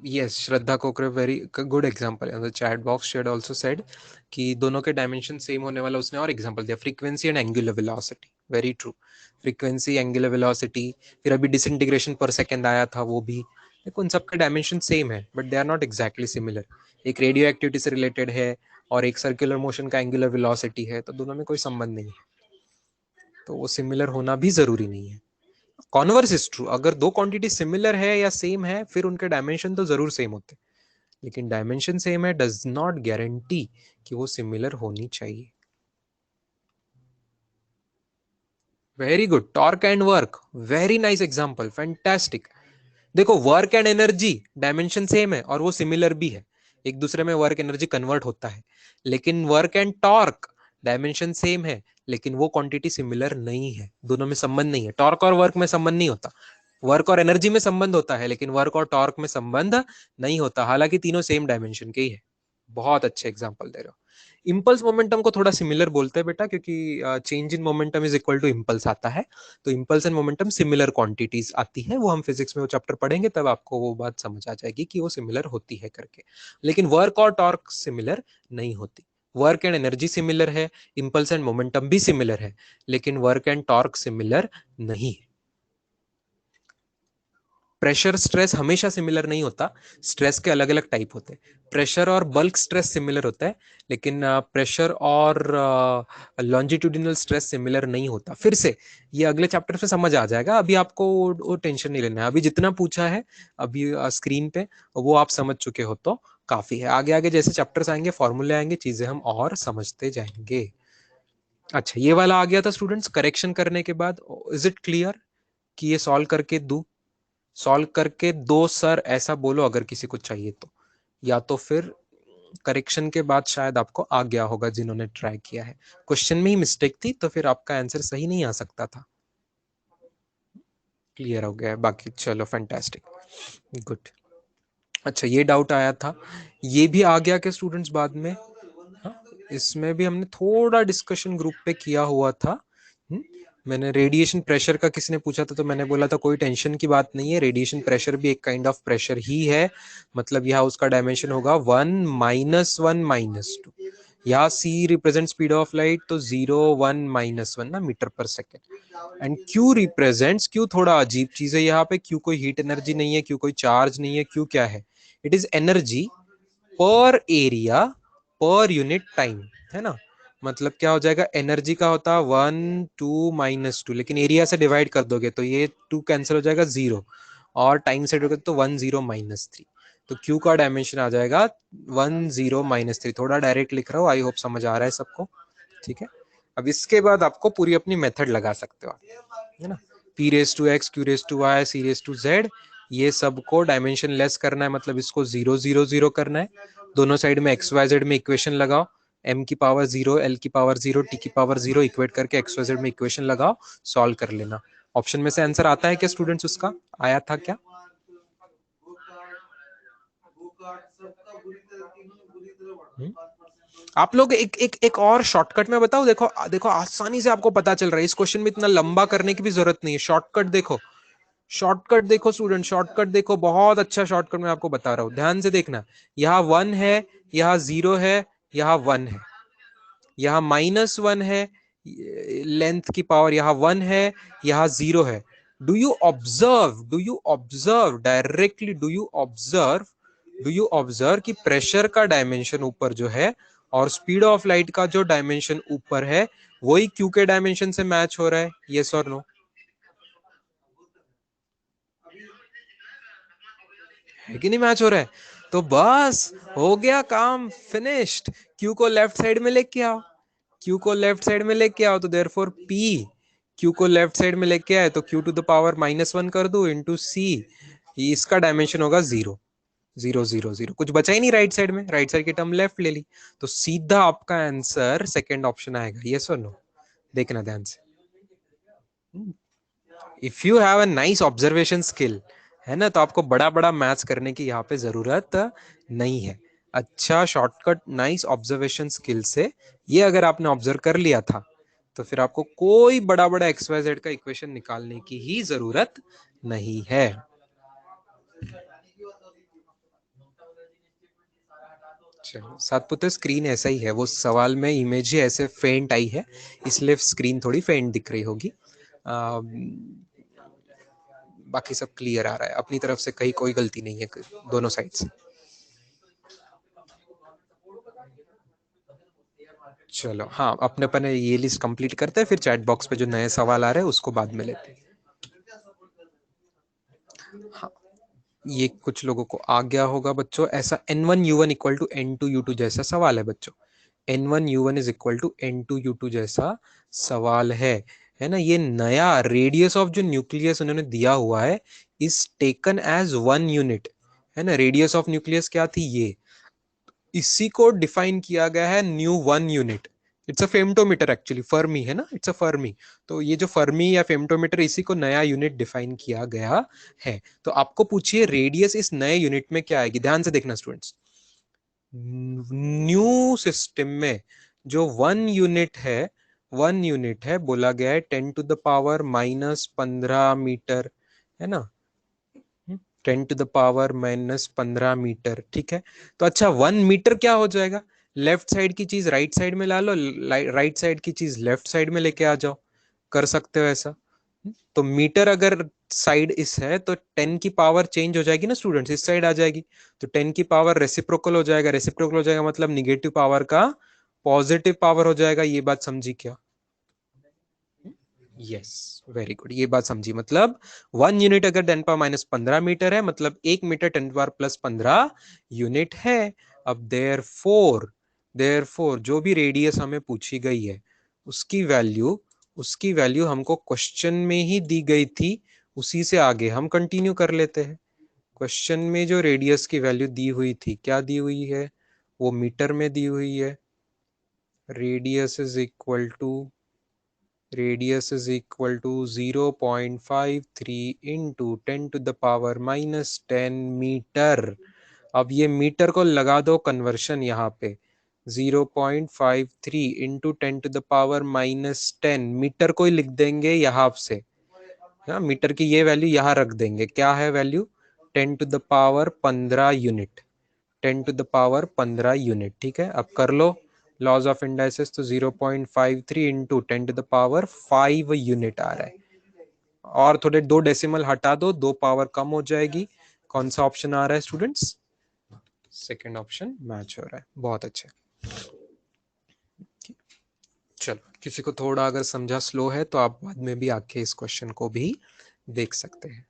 Speaker 2: Yes, Shraddha Kokre, very good example. In the chat box, she had also said कि दोनों के डायमेंशन सेम होने वाला उसने और एग्जांपल दिया, frequency and angular velocity. Very true, frequency, angular velocity, फिर अभी डिसइंटीग्रेशन पर सेकंड आया था, वो भी देखो उन सबके डायमेंशन सेम है but they are not exactly similar. एक रेडियो एक्टिविटी से रिलेटेड है और एक सर्कुलर मोशन का एंगुलर वेलोसिटी है, तो दोनों में कोई संबंध नहीं है, तो वो सिमिलर होना भी जरूरी नहीं है। कॉन्वर्स इज ट्रू, अगर दो क्वांटिटी सिमिलर है या सेम है फिर उनके डायमेंशन तो जरूर सेम होते, लेकिन डायमेंशन सेम है डज नॉट गारंटी कि वो सिमिलर होनी चाहिए। Very good, torque and work, very nice example, fantastic. देखो work and energy dimension same है और वो सिमिलर भी है, एक दूसरे में वर्क एनर्जी कन्वर्ट होता है, लेकिन work and torque dimension same है, लेकिन वो क्वांटिटी सिमिलर नहीं है, दोनों में संबंध नहीं है। टॉर्क और वर्क में संबंध नहीं होता, वर्क और एनर्जी में संबंध होता है, लेकिन वर्क और टॉर्क में संबंध नहीं होता, हालांकि तीनों सेम डायमेंशन के ही है। बहुत अच्छे एग्जांपल दे रहे हो। इंपल्स मोमेंटम को थोड़ा सिमिलर बोलते हैं बेटा, क्योंकि change in momentum is equal to impulse आता है, तो impulse and momentum similar quantities आती है, वो हम फिजिक्स में वो चैप्टर पढ़ेंगे तब आपको वो बात समझ आ जाएगी कि वो सिमिलर होती है करके। लेकिन वर्क और टॉर्क सिमिलर नहीं होती। वर्क एंड एनर्जी सिमिलर है, इंपल्स एंड मोमेंटम भी सिमिलर है, लेकिन वर्क एंड टॉर्क सिमिलर नहीं है। प्रेशर स्ट्रेस हमेशा सिमिलर नहीं होता, स्ट्रेस के अलग अलग टाइप होते हैं। प्रेशर और बल्क स्ट्रेस सिमिलर होता है, लेकिन प्रेशर और लॉन्जिट्यूडिनल स्ट्रेस सिमिलर नहीं होता। फिर से ये अगले चैप्टर में समझ आ जाएगा, अभी आपको वो टेंशन नहीं लेना है। अभी जितना पूछा है अभी स्क्रीन पे वो आप समझ चुके हो तो काफी है। आगे आगे जैसे चैप्टर्स आएंगे, फॉर्मूले आएंगे, चीजें हम और समझते जाएंगे। अच्छा, ये वाला आ गया था स्टूडेंट्स करेक्शन करने के बाद। इज इट क्लियर कि ये सॉल्व करके दूं? सॉल्व करके दो सर ऐसा बोलो अगर किसी को चाहिए तो, या तो फिर करेक्शन के बाद शायद आपको आ गया होगा जिन्होंने ट्राई किया है। क्वेश्चन में ही मिस्टेक थी तो फिर आपका आंसर सही नहीं आ सकता था। क्लियर हो गया है बाकी? चलो फैंटास्टिक, गुड। अच्छा, ये डाउट आया था, ये भी आ गया क्या स्टूडेंट्स बाद में? हाँ, इसमें भी हमने थोड़ा डिस्कशन ग्रुप पे किया हुआ था। मैंने रेडिएशन प्रेशर का किसी ने पूछा था तो मैंने बोला था कोई टेंशन की बात नहीं है, रेडिएशन प्रेशर भी एक काइंड ऑफ प्रेशर ही है। मतलब यहाँ उसका डायमेंशन होगा 1 -1 -2। यहाँ c represent speed of light, तो 0 1 -1 ना metre per second. And q represents, q थोड़ा अजीब चीज है यहाँ पे, q कोई हीट एनर्जी नहीं है, q कोई चार्ज नहीं है, q क्या है? इट इज एनर्जी पर एरिया पर यूनिट टाइम, है ना। मतलब क्या हो जाएगा, एनर्जी का होता है 1 2 -2, लेकिन एरिया से डिवाइड कर दोगे तो ये 2 कैंसिल हो जाएगा 0, और टाइम से डिवाइड तो 1 0 -3। तो Q का डायमेंशन आ जाएगा 1 0 -3। थोड़ा डायरेक्ट लिख रहा हूँ, आई होप समझ आ रहा है सबको, ठीक है। अब इसके बाद आपको पूरी अपनी मेथड लगा सकते हो आप, है ना। p raise to x, q raise to y, c raise to z, ये सबको डायमेंशन लेस करना है, मतलब इसको 0 0 0 करना है। दोनों साइड में एक्स वाई जेड में इक्वेशन लगाओ, m की पावर 0, l की पावर 0, t की पावर 0 इक्वेट करके एक्स वाई जेड में इक्वेशन लगाओ, सॉल्व कर लेना। ऑप्शन में से आंसर आता है क्या स्टूडेंट्स? उसका आया था क्या? आप लोग एक और शॉर्टकट में बताओ। देखो देखो, आसानी से आपको पता चल रहा है, इस क्वेश्चन में इतना लंबा करने की भी जरूरत नहीं है। शॉर्टकट देखो, शॉर्टकट देखो स्टूडेंट, शॉर्टकट देखो, बहुत अच्छा शॉर्टकट मैं आपको बता रहा हूं, ध्यान से देखना। यहाँ 1 है, यहाँ 0 है, यहाँ 1 है, यहाँ -1 है, लेंथ की पावर यहाँ 1 है, यहाँ 0 है। Do you observe directly, do you observe कि प्रेशर का डायमेंशन ऊपर जो है और स्पीड ऑफ लाइट का जो डायमेंशन ऊपर है वही क्यू के डायमेंशन से मैच हो रहा है? यस और नो? है कि नहीं मैच हो रहा है? तो बस हो गया काम, फिनिश्ड। क्यू को लेफ्ट साइड में लेके आओ, क्यू को लेफ्ट साइड में लेके आओ, तो देयरफॉर p, क्यू को लेफ्ट साइड में लेके आए तो q टू द पावर -1 कर दो इंटू c, इसका डायमेंशन होगा 0 0 0 0, कुछ बचा ही नहीं राइट साइड में, राइट साइड की टर्म लेफ्ट ले ली, तो सीधा आपका आंसर सेकंड ऑप्शन आएगा। यस और नो? देखना ध्यान से। If you have a nice observation skill, है ना, तो आपको बड़ा बड़ा मैथ्स करने की यहाँ पे जरूरत नहीं है। अच्छा शॉर्टकट नाइस ऑब्जर्वेशन स्किल से ये अगर आपने ऑब्जर्व कर लिया था तो फिर आपको कोई बड़ा बड़ा एक्स वाई जेड का इक्वेशन निकालने की ही जरूरत नहीं है। चलो सातपुत्र, स्क्रीन ऐसा ही है, वो सवाल में इमेज ही ऐसे फेंट आई है, इसलिए स्क्रीन थोड़ी फेंट दिख रही होगी। बाकी सब क्लियर आ रहा है अपनी तरफ से, कहीं कोई गलती नहीं है दोनों साइड से। चलो हाँ, अपने अपने ये लिस्ट कंप्लीट करते हैं, फिर चैट बॉक्स पे जो नए सवाल आ रहे हैं उसको बाद में लेते हैं। हाँ, ये कुछ लोगों को आ गया होगा बच्चों, ऐसा n1u1 इक्वल टू n2u2 जैसा सवाल है बच्चों। n1u1 is equal to n2u2 जैसा सवाल है ना। ये नया रेडियस ऑफ जो न्यूक्लियस उन्होंने दिया हुआ है इज टेकन एज 1 यूनिट, है ना। रेडियस ऑफ न्यूक्लियस क्या थी? ये इसी को डिफाइन किया गया है new 1 unit. It's a femtometre actually, Fermi है ना, इट्स अ फर्मी। तो ये जो फर्मी या फेमटोमीटर, इसी को नया यूनिट डिफाइन किया गया है। तो आपको पूछिए रेडियस इस नए यूनिट में क्या आएगी, ध्यान से देखना स्टूडेंट्स। न्यू सिस्टम में जो 1 यूनिट है, 1 यूनिट है, बोला गया है 10 टू द पावर -15 मीटर, है ना, 10 टू द पावर -15 मीटर, ठीक है। तो अच्छा 1 मीटर क्या हो जाएगा, लेफ्ट साइड की चीज राइट साइड में ला लो, राइट साइड की चीज लेफ्ट साइड में लेके आ जाओ, कर सकते हो ऐसा। तो मीटर अगर साइड इस है तो 10 की पावर चेंज हो जाएगी ना स्टूडेंट्स, इस साइड आ जाएगी। तो 10 की पावर रेसिप्रोकल हो जाएगा, रेसिप्रोकल हो जाएगा मतलब निगेटिव पावर का पॉजिटिव पावर हो जाएगा। ये बात समझी क्या? यस, वेरी गुड, ये बात समझी। मतलब 1 यूनिट अगर 10 पावर -15 मीटर है, मतलब 1 मीटर 10 पावर +15 यूनिट है। अब देयरफॉर जो भी रेडियस हमें पूछी गई है उसकी वैल्यू हमको क्वेश्चन में ही दी गई थी, उसी से आगे हम कंटिन्यू कर लेते हैं। क्वेश्चन में जो रेडियस की वैल्यू दी हुई थी, क्या दी हुई है, वो मीटर में दी हुई है। Radius is equal to 0.53 into 10 to the power -10 metre. अब ये मीटर को लगा दो कन्वर्शन यहाँ पे, 0.53 into 10 to the power -10 metre को ही लिख देंगे यहाँ से। हाँ, मीटर की ये वैल्यू यहाँ रख देंगे, क्या है value, 10 to the power 15 unit, 10 to the power 15 unit, ठीक है। अब कर लो लॉज ऑफ इंडाइसेस, तो 0.53 into 10 to the power 5 unit आ रहा है। और थोड़े 2 डेसिमल हटा दो, 2 पावर कम हो जाएगी। कौन सा ऑप्शन आ रहा है स्टूडेंट्स? सेकेंड ऑप्शन मैच हो रहा है, बहुत अच्छे। चलो, किसी को थोड़ा अगर समझा स्लो है तो आप बाद में भी आके इस क्वेश्चन को भी देख सकते हैं।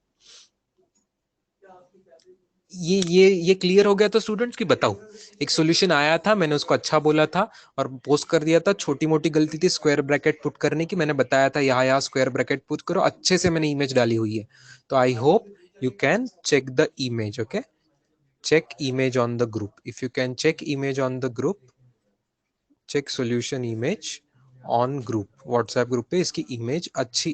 Speaker 2: ये क्लियर हो गया तो स्टूडेंट्स की बताओ, एक सॉल्यूशन आया था, मैंने उसको अच्छा बोला था और पोस्ट कर दिया था। छोटी मोटी गलती थी स्क्वायर ब्रैकेट पुट करने की, मैंने बताया था यहाँ स्क्वायर ब्रैकेट पुट करो, अच्छे से मैंने इमेज डाली हुई है। तो I hope you can check the image, okay, check image on the group. If you can check image on the group, check solution image on group, WhatsApp group पे इसकी इमेज, अच्छी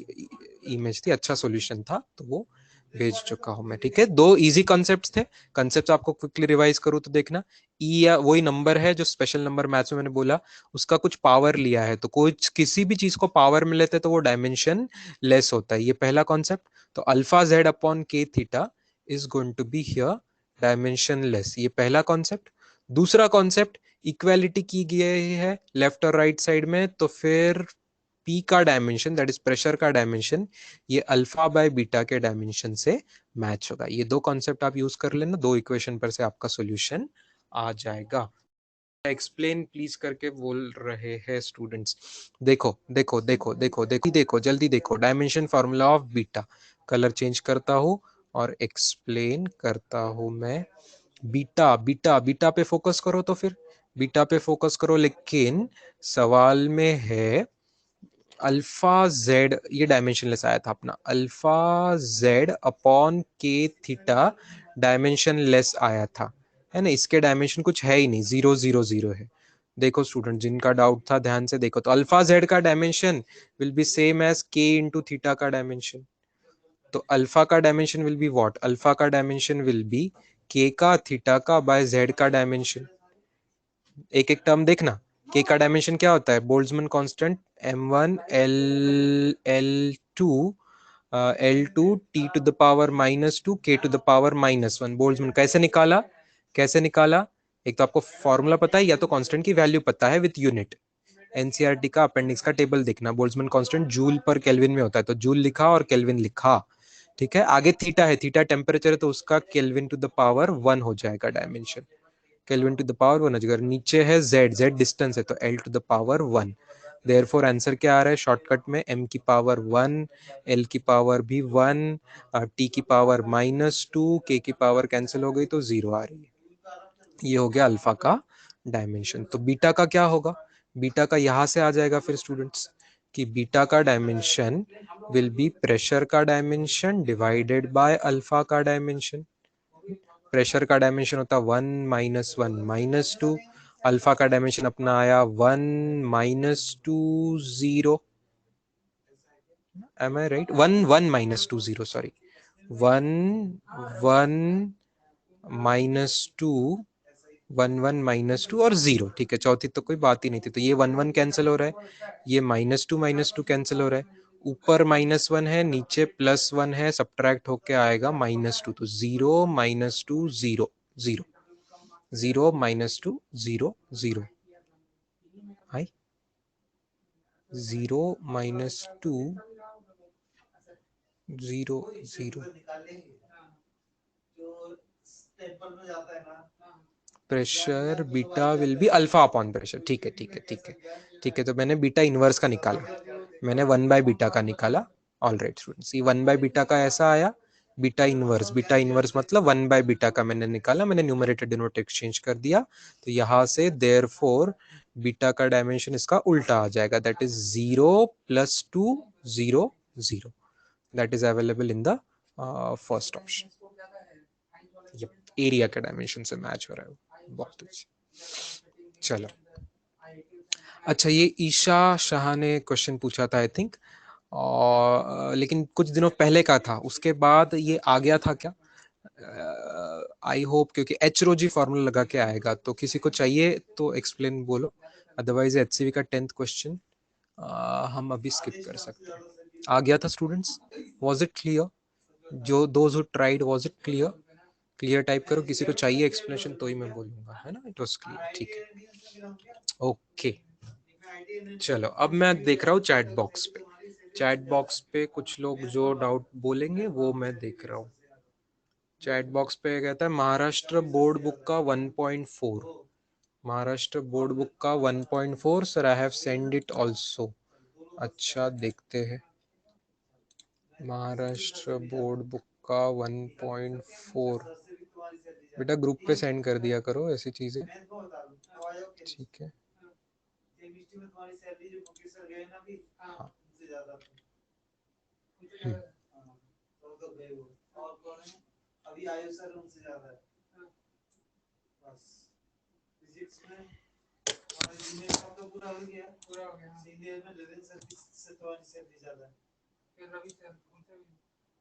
Speaker 2: इमेज थी, अच्छा solution था, तो वो भेज चुका हूं मैं, ठीक है। 2 इजी कॉन्सेप्ट्स थे। कॉन्सेप्ट्स आपको क्विकली रिवाइज करूं तो देखना, ई या वही नंबर है जो स्पेशल नंबर मैथ्स में मैंने बोला, उसका कुछ पावर लिया है, तो कुछ किसी भी चीज को पावर में लेते तो वो डायमेंशन लेस होता है, ये पहला कॉन्सेप्ट। तो alpha Z upon K theta is going to be here dimensionless, ये पहला कॉन्सेप्ट। दूसरा कॉन्सेप्ट, इक्वालिटी की गई है लेफ्ट और राइट साइड में, तो फिर पी का डायमेंशन, दैट इज प्रेशर का डायमेंशन, ये अल्फा बाय बीटा के डायमेंशन से मैच होगा। ये 2 कॉन्सेप्ट आप यूज कर लेना, 2 इक्वेशन पर से आपका सॉल्यूशन आ जाएगा। एक्सप्लेन प्लीज करके बोल रहे हैं स्टूडेंट्स। देखो देखो देखो देखो देखो देखो, जल्दी देखो, dimension formula of beta, colour change करता हूं और एक्सप्लेन करता हूं मैं। बीटा बीटा बीटा पे फोकस करो, तो फिर बीटा पे फोकस करो, लेकिन सवाल में है अल्फा जेड, ये डायमेंशनलेस आया था अपना, alpha Z upon K theta dimension less आया था, है ना, इसके डायमेंशन कुछ है ही नहीं, 0 0 0 है। देखो स्टूडेंट, जिनका डाउट था ध्यान से देखो, तो अल्फा जेड का dimension will be same as K into theta का डायमेंशन। तो अल्फा का dimension will be what, alpha का डायमेंशन विल बी के का थीटा का बाय जेड का डायमेंशन। एक एक टर्म देखना, के का डायमेंशन क्या होता है, Boltzmann constant m1 l2 l2 t to the power -2 k to the power -1, Boltzmann कैसे निकाला, एक तो आपको फॉर्मूला पता है, या तो कांस्टेंट की वैल्यू पता है विद यूनिट, एनसीईआरटी का अपेंडिक्स का टेबल देखना, बोल्ट्जमैन कांस्टेंट जूल पर केल्विन में होता है, तो जूल लिखा और केल्विन लिखा, ठीक है। आगे थीटा है, थीटा टेम्परेचर है, तो उसका केल्विन टू द पावर 1 हो जाएगा dimension, Kelvin to the power 1 अगर नीचे है जेड, जेड डिस्टेंस है, तो L to the power 1। Therefore answer क्या आ रहा है शॉर्टकट में, m की पावर 1, l की पावर भी 1, t की पावर -2, k की पावर कैंसिल हो गई तो 0 आ रही है। ये हो गया अल्फा का डायमेंशन। तो बीटा का क्या होगा, बीटा का यहां से आ जाएगा फिर स्टूडेंट्स, कि बीटा का डायमेंशन विल बी प्रेशर का डायमेंशन डिवाइडेड बाय अल्फा का डायमेंशन। प्रेशर का डायमेंशन होता 1 -1 -2, अल्फा का डायमेंशन अपना आया 1 -2 0, am I right? 1 1 -2 0, sorry, 1 1 -2 1 1 -2 और 0, ठीक है, चौथी तो कोई बात ही नहीं थी, तो ये 1 1 कैंसिल हो रहा है, ये -2 कैंसिल हो रहा है, ऊपर -1 है, नीचे +1 है, सब्ट्रैक्ट होके आएगा -2, तो 0 -2 0 0 0 -2 0 0, high 0 -2 0 0, pressure beta will be alpha upon pressure, ठीक है ठीक है ठीक है ठीक है, तो मैंने बीटा इनवर्स का निकाला, मैंने 1/बीटा का निकाला, ऑल राइट स्टूडेंट्स, ये 1/बीटा का ऐसा आया, बीटा इनवर्स मतलब 1/बीटा का मैंने निकाला, मैंने न्यूमरेटर डिनोमिनेटर एक्सचेंज कर दिया, तो यहाँ से देयरफॉर बीटा का डायमेंशन इसका उल्टा आ जाएगा, that is 0 + 2 0 0, that is available in the first option. Area के डायमेंशन से मैच हो रहा है, बहुत अच्छा। चलो, अच्छा, ये ईशा शाह ने क्वेश्चन पूछा था आई थिंक, और लेकिन कुछ दिनों पहले का था, उसके बाद ये आ गया था क्या, आई होप, क्योंकि एच रो जी फॉर्मूला लगा के आएगा, तो किसी को चाहिए तो एक्सप्लेन बोलो, अदरवाइज एचसीवी का 10th क्वेश्चन हम अभी स्किप कर सकते हैं। आ गया था स्टूडेंट्स, वाज इट क्लियर, जो those who tried, was it clear, clear type करो, किसी को चाहिए एक्सप्लेनेशन तो ही मैं बोलूंगा, है ना, इट वाज क्लियर, ठीक है, ओके। चलो, अब मैं देख रहा हूँ चैट बॉक्स पे कुछ लोग जो डाउट बोलेंगे वो मैं देख रहा हूँ। चैट बॉक्स पे कहता है महाराष्ट्र बोर्ड बुक का 1.4, महाराष्ट्र बोर्ड बुक का 1.4 sir, I have send it also. अच्छा, देखते हैं, महाराष्ट्र बोर्ड बुक का 1.4 बेटा ग्रुप पे सेंड कर दिया करो ऐसी चीजें, ठीक है, हाँ। अभी आयु सर उनसे ज्यादा है, बस फिजिक्स में हमारे जूनियर का तो पूरा हो गया, सीनियर में लेवल सर से तो आयु भी ज्यादा है, फिर रवि सर उनसे भी,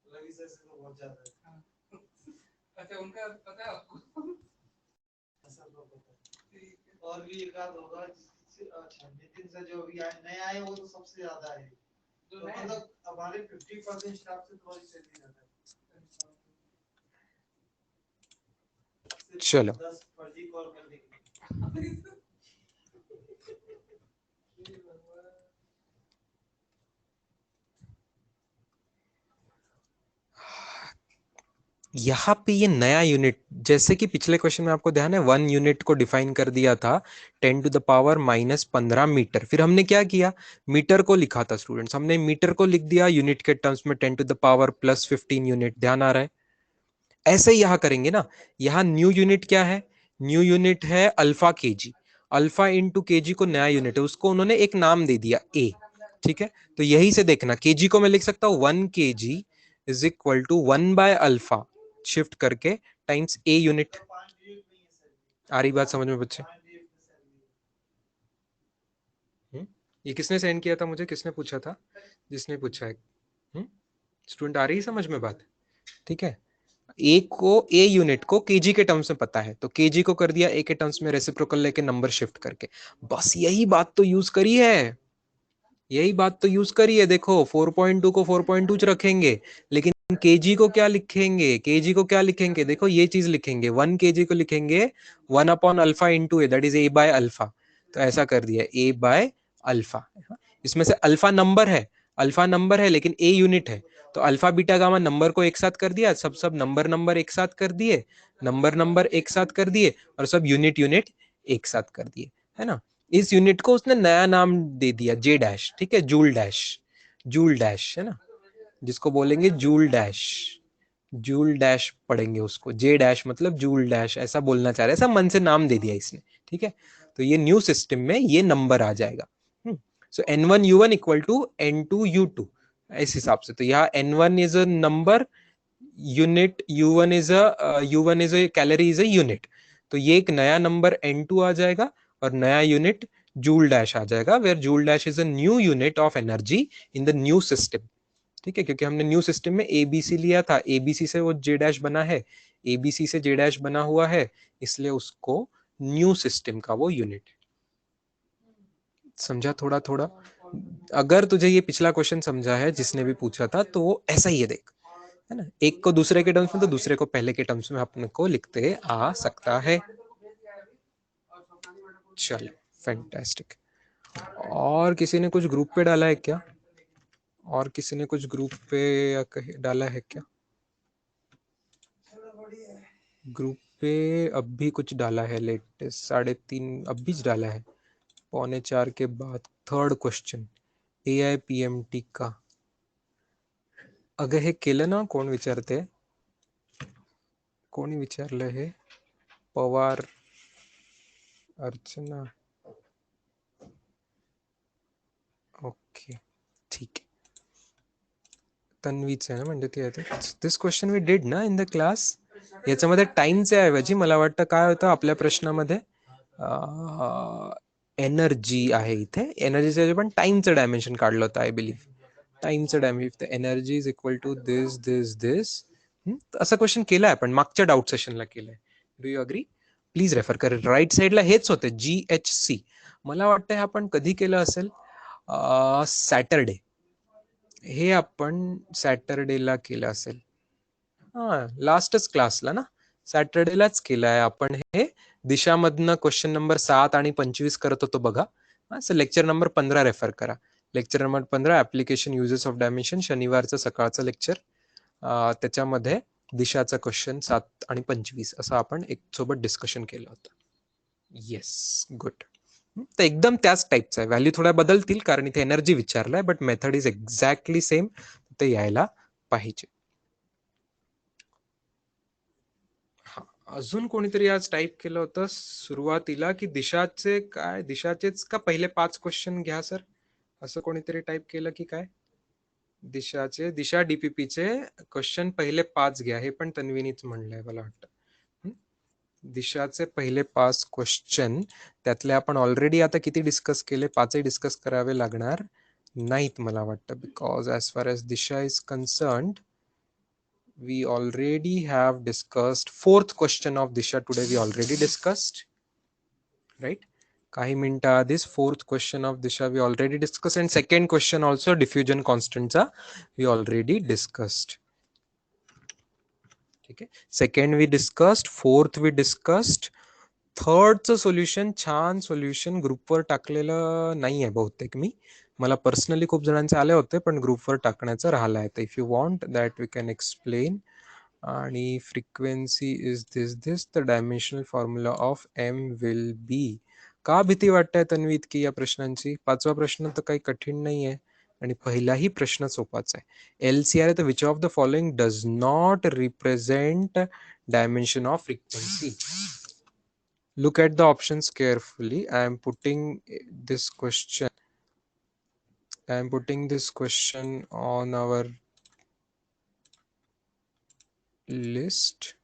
Speaker 2: रवि सर से तो बहुत ज्यादा है। अच्छा, उनका पता है आपको? सब को पता है, और भी एक आध होगा, अच्छा नितिन सर जो अभी नए आए वो तो सबसे ज्यादा है, तो मतलब हमारे 50% स्टाफ से तुम्हारी सैलरी ज्यादा है। चलो, 10 फर्जी कॉल करने के लिए। यहाँ पे ये नया यूनिट, जैसे कि पिछले क्वेश्चन में आपको ध्यान है 1 यूनिट को डिफाइन कर दिया था 10⁻⁻15 मीटर, फिर हमने क्या किया, मीटर को लिखा था स्टूडेंट्स, हमने मीटर को लिख दिया यूनिट के टर्म्स में 10⁻+15 यूनिट, ध्यान आ रहा है, ऐसे ही यहाँ करेंगे ना, यहाँ न्यू यूनिट क्या है, न्यू यूनिट है alpha KG, alpha into KG को नया यूनिट है, उसको उन्होंने एक नाम दे दिया ए, ठीक है, तो यही से देखना, केजी को मैं लिख सकता हूँ 1 kg इज इक्वल टू 1/अल्फा शिफ्ट करके टाइम्स ए यूनिट। आ रही बात समझ में बच्चे? ये किसने सेंड किया था मुझे, किसने पूछा था, जिसने पूछा है, स्टूडेंट आ रही है समझ में बात, ठीक है, ए को, ए यूनिट को केजी के टर्म्स में पता है, तो केजी को कर दिया ए के टर्म्स में, रेसिप्रोकल लेके नंबर शिफ्ट करके, बस यही बात तो यूज करी है, यही बात तो यूज करी है, देखो 4.2 को 4.2 रखेंगे, लेकिन केजी को क्या लिखेंगे, केजी को क्या लिखेंगे, देखो ये चीज लिखेंगे, 1 kg को लिखेंगे 1/अल्फा इंटू ए, दैट इज A/अल्फा, तो ऐसा कर दिया A/अल्फा, इसमें से अल्फा नंबर है लेकिन ए यूनिट है, तो अल्फा बीटा गामा नंबर को एक साथ कर दिया, सब नंबर एक साथ कर दिए, नंबर एक साथ कर दिए, और सब यूनिट एक साथ कर दिए, है ना, इस यूनिट को उसने नया नाम दे दिया जे डैश, ठीक है, जूल डैश है ना, जिसको बोलेंगे जूल डैश पढ़ेंगे उसको, जे डैश मतलब जूल डैश, ऐसा बोलना चाह रहे, ऐसा मन से नाम दे दिया इसने, ठीक है, तो ये न्यू सिस्टम में ये नंबर आ जाएगा, सो n1u1 इक्वल टू n2u2, इस हिसाब से, तो यहाँ n1 is a number, unit U1 is a calorie is a unit, तो ये एक नया नंबर N2 आ जाएगा और नया यूनिट जूल डैश आ जाएगा, where joule dash is a new unit of energy in the new system. ठीक है, क्योंकि हमने न्यू सिस्टम में एबीसी लिया था, एबीसी से वो जे डैश बना है, एबीसी से जे डैश बना हुआ है, इसलिए उसको न्यू सिस्टम का वो यूनिट। समझा थोड़ा थोड़ा? अगर तुझे ये पिछला क्वेश्चन समझा है जिसने भी पूछा था, तो वो ऐसा ही है, देख, है ना, एक को दूसरे के टर्म्स में तो दूसरे को पहले के टर्म्स में अपने को लिखते आ सकता है। चलो फैंटास्टिक। और किसी ने कुछ ग्रुप पे डाला है क्या? और किसी ने कुछ ग्रुप पे या कहीं डाला है क्या? ग्रुप पे अब भी कुछ डाला है, लेटेस्ट 3:30 अब भी डाला है, 3:45 के बाद। थर्ड क्वेश्चन AIPMT का अगं हे केलं ना? कोण विचारते? कोणी विचारलं हे? पवार, अर्चना, ओके ठीक आहे. तन्वीच आहे ना, म्हणजे ती आहे. दिस क्वेश्चन वी डिड ना इन द क्लास. याच्यामध्ये टाइमच्या ऐवजी मला वाटतं काय होतं आपल्या प्रश्नामध्ये, एनर्जी आहे इथे, एनर्जीच्या ऐवजी पण टाइमचं डायमेन्शन काढलं होतं आय बिलीव्ह. टाइमचं dimension, energy is equal to this this this. असा क्वेश्चन केलाय आपण मागच्या डाऊट सेशनला केलाय. Do you agree? Please refer कर. राईट साईडला हेच होते GHC. मला वाटतं हे आपण कधी केलं असेल, सॅटरडे. हे आपण सॅटरडेला केलं असेल, हा लास्टच क्लासला ना, सॅटरडेलाच केलं आहे आपण हे. दिशामधनं क्वेश्चन नंबर 7 आणि 25 करत होतो बघा. असं लेक्चर नंबर 15 रेफर करा. Lecture number 15 application uses of dimension, शनिवारचं सकाळचं लेक्चर. त्याच्यामध्ये दिशाचा क्वेश्चन 7 आणि 25 असं आपण एक सोबत डिस्कशन केलं होतं. Yes, good. तर एकदम त्याच टाईपचा आहे. व्हॅल्यू थोड्या बदलतील कारण इथे एनर्जी विचारलाय, but method is exactly same. ते यायला पाहिजे. अजून कोणीतरी आज टाईप केलं होतं सुरुवातीला की दिशाचे काय, दिशाचेच का पहिले 5 क्वेश्चन घ्या सर, असं कोणीतरी टाईप केलं की काय? दिशाचे, दिशा डीपीपीचे क्वेश्चन पहिले 5 घ्या, हे पण तन्वीनीच म्हणलंय मला वाटतं. दिशाचे पहिले 5 क्वेश्चन, त्यातले आपण ऑलरेडी आता किती डिस्कस केले? 5ही डिस्कस करावे लागणार नाहीत मला वाटतं, because as far as Disha is concerned we already have discussed. Fourth question of Disha today we already discussed, right? काही मिनिटा आधीच fourth question of Disha we already discussed, and second question also diffusion constant चा we already discussed. ठीक आहे, second we discussed, fourth we discussed, थर्डचं solution, छान solution ग्रुपवर टाकलेलं नाही आहे बहुतेक मी. मला पर्सनली खूप जणांचे आले होते पण ग्रुपवर टाकण्याचं राहिलं आहे. तर if you want that we can explain. आणि frequency is this this, the dimensional formula of M will be. का भीती वाटते तन्वी इतकी या प्रश्नांची? 5वा प्रश्न तर काही कठीण नाही आहे आणि पहिलाही प्रश्न सोपाच आहे. LCR आहे तर which of the following does not represent dimension of frequency? Look at the options carefully. I am putting this question on our list.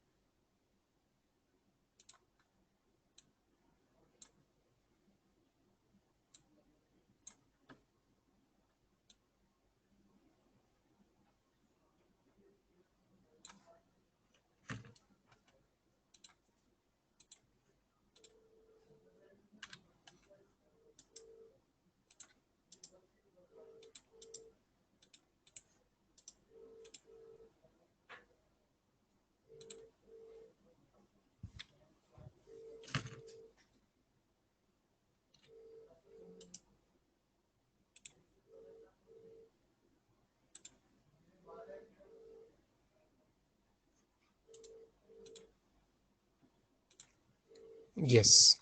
Speaker 2: Yes.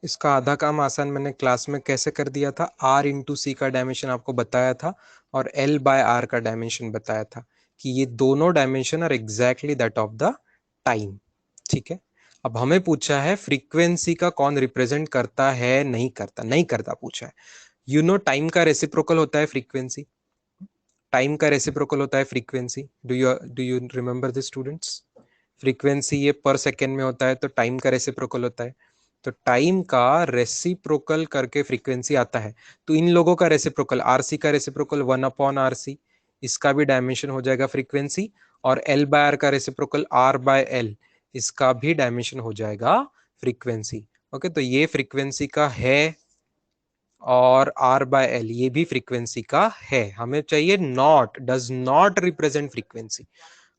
Speaker 2: इसका आधा काम आसान मैंने क्लास में कैसे कर दिया था. R इंटू सी का डायमेंशन आपको बताया था और L बाय R का डायमेंशन बताया था कि ये दोनों dimension are exactly that of the time. ठीक है, अब हमें पूछा है फ्रीक्वेंसी का कौन रिप्रेजेंट करता है, नहीं करता, नहीं करता पूछा है. यू नो टाइम का रेसिप्रोकल होता है फ्रीक्वेंसी. टाइम का रेसिप्रोकल होता है frequency. Do you remember this students? Frequency ये पर सेकेंड में होता है, तो टाइम का रेसिप्रोकल होता है. तो टाइम का रेसिप्रोकल करके फ्रीक्वेंसी आता है. तो इन लोगों का रेसिप्रोकल, आरसी का रेसिप्रोकल 1/RC, इसका भी डायमेंशन हो जाएगा फ्रीक्वेंसी. और L/R का रेसिप्रोकल R/L, इसका भी डायमेंशन हो जाएगा फ्रीक्वेंसी. ओके, तो ये फ्रीक्वेंसी का है और R/L ये भी फ्रीक्वेंसी का है. हमें चाहिए not, does not represent frequency.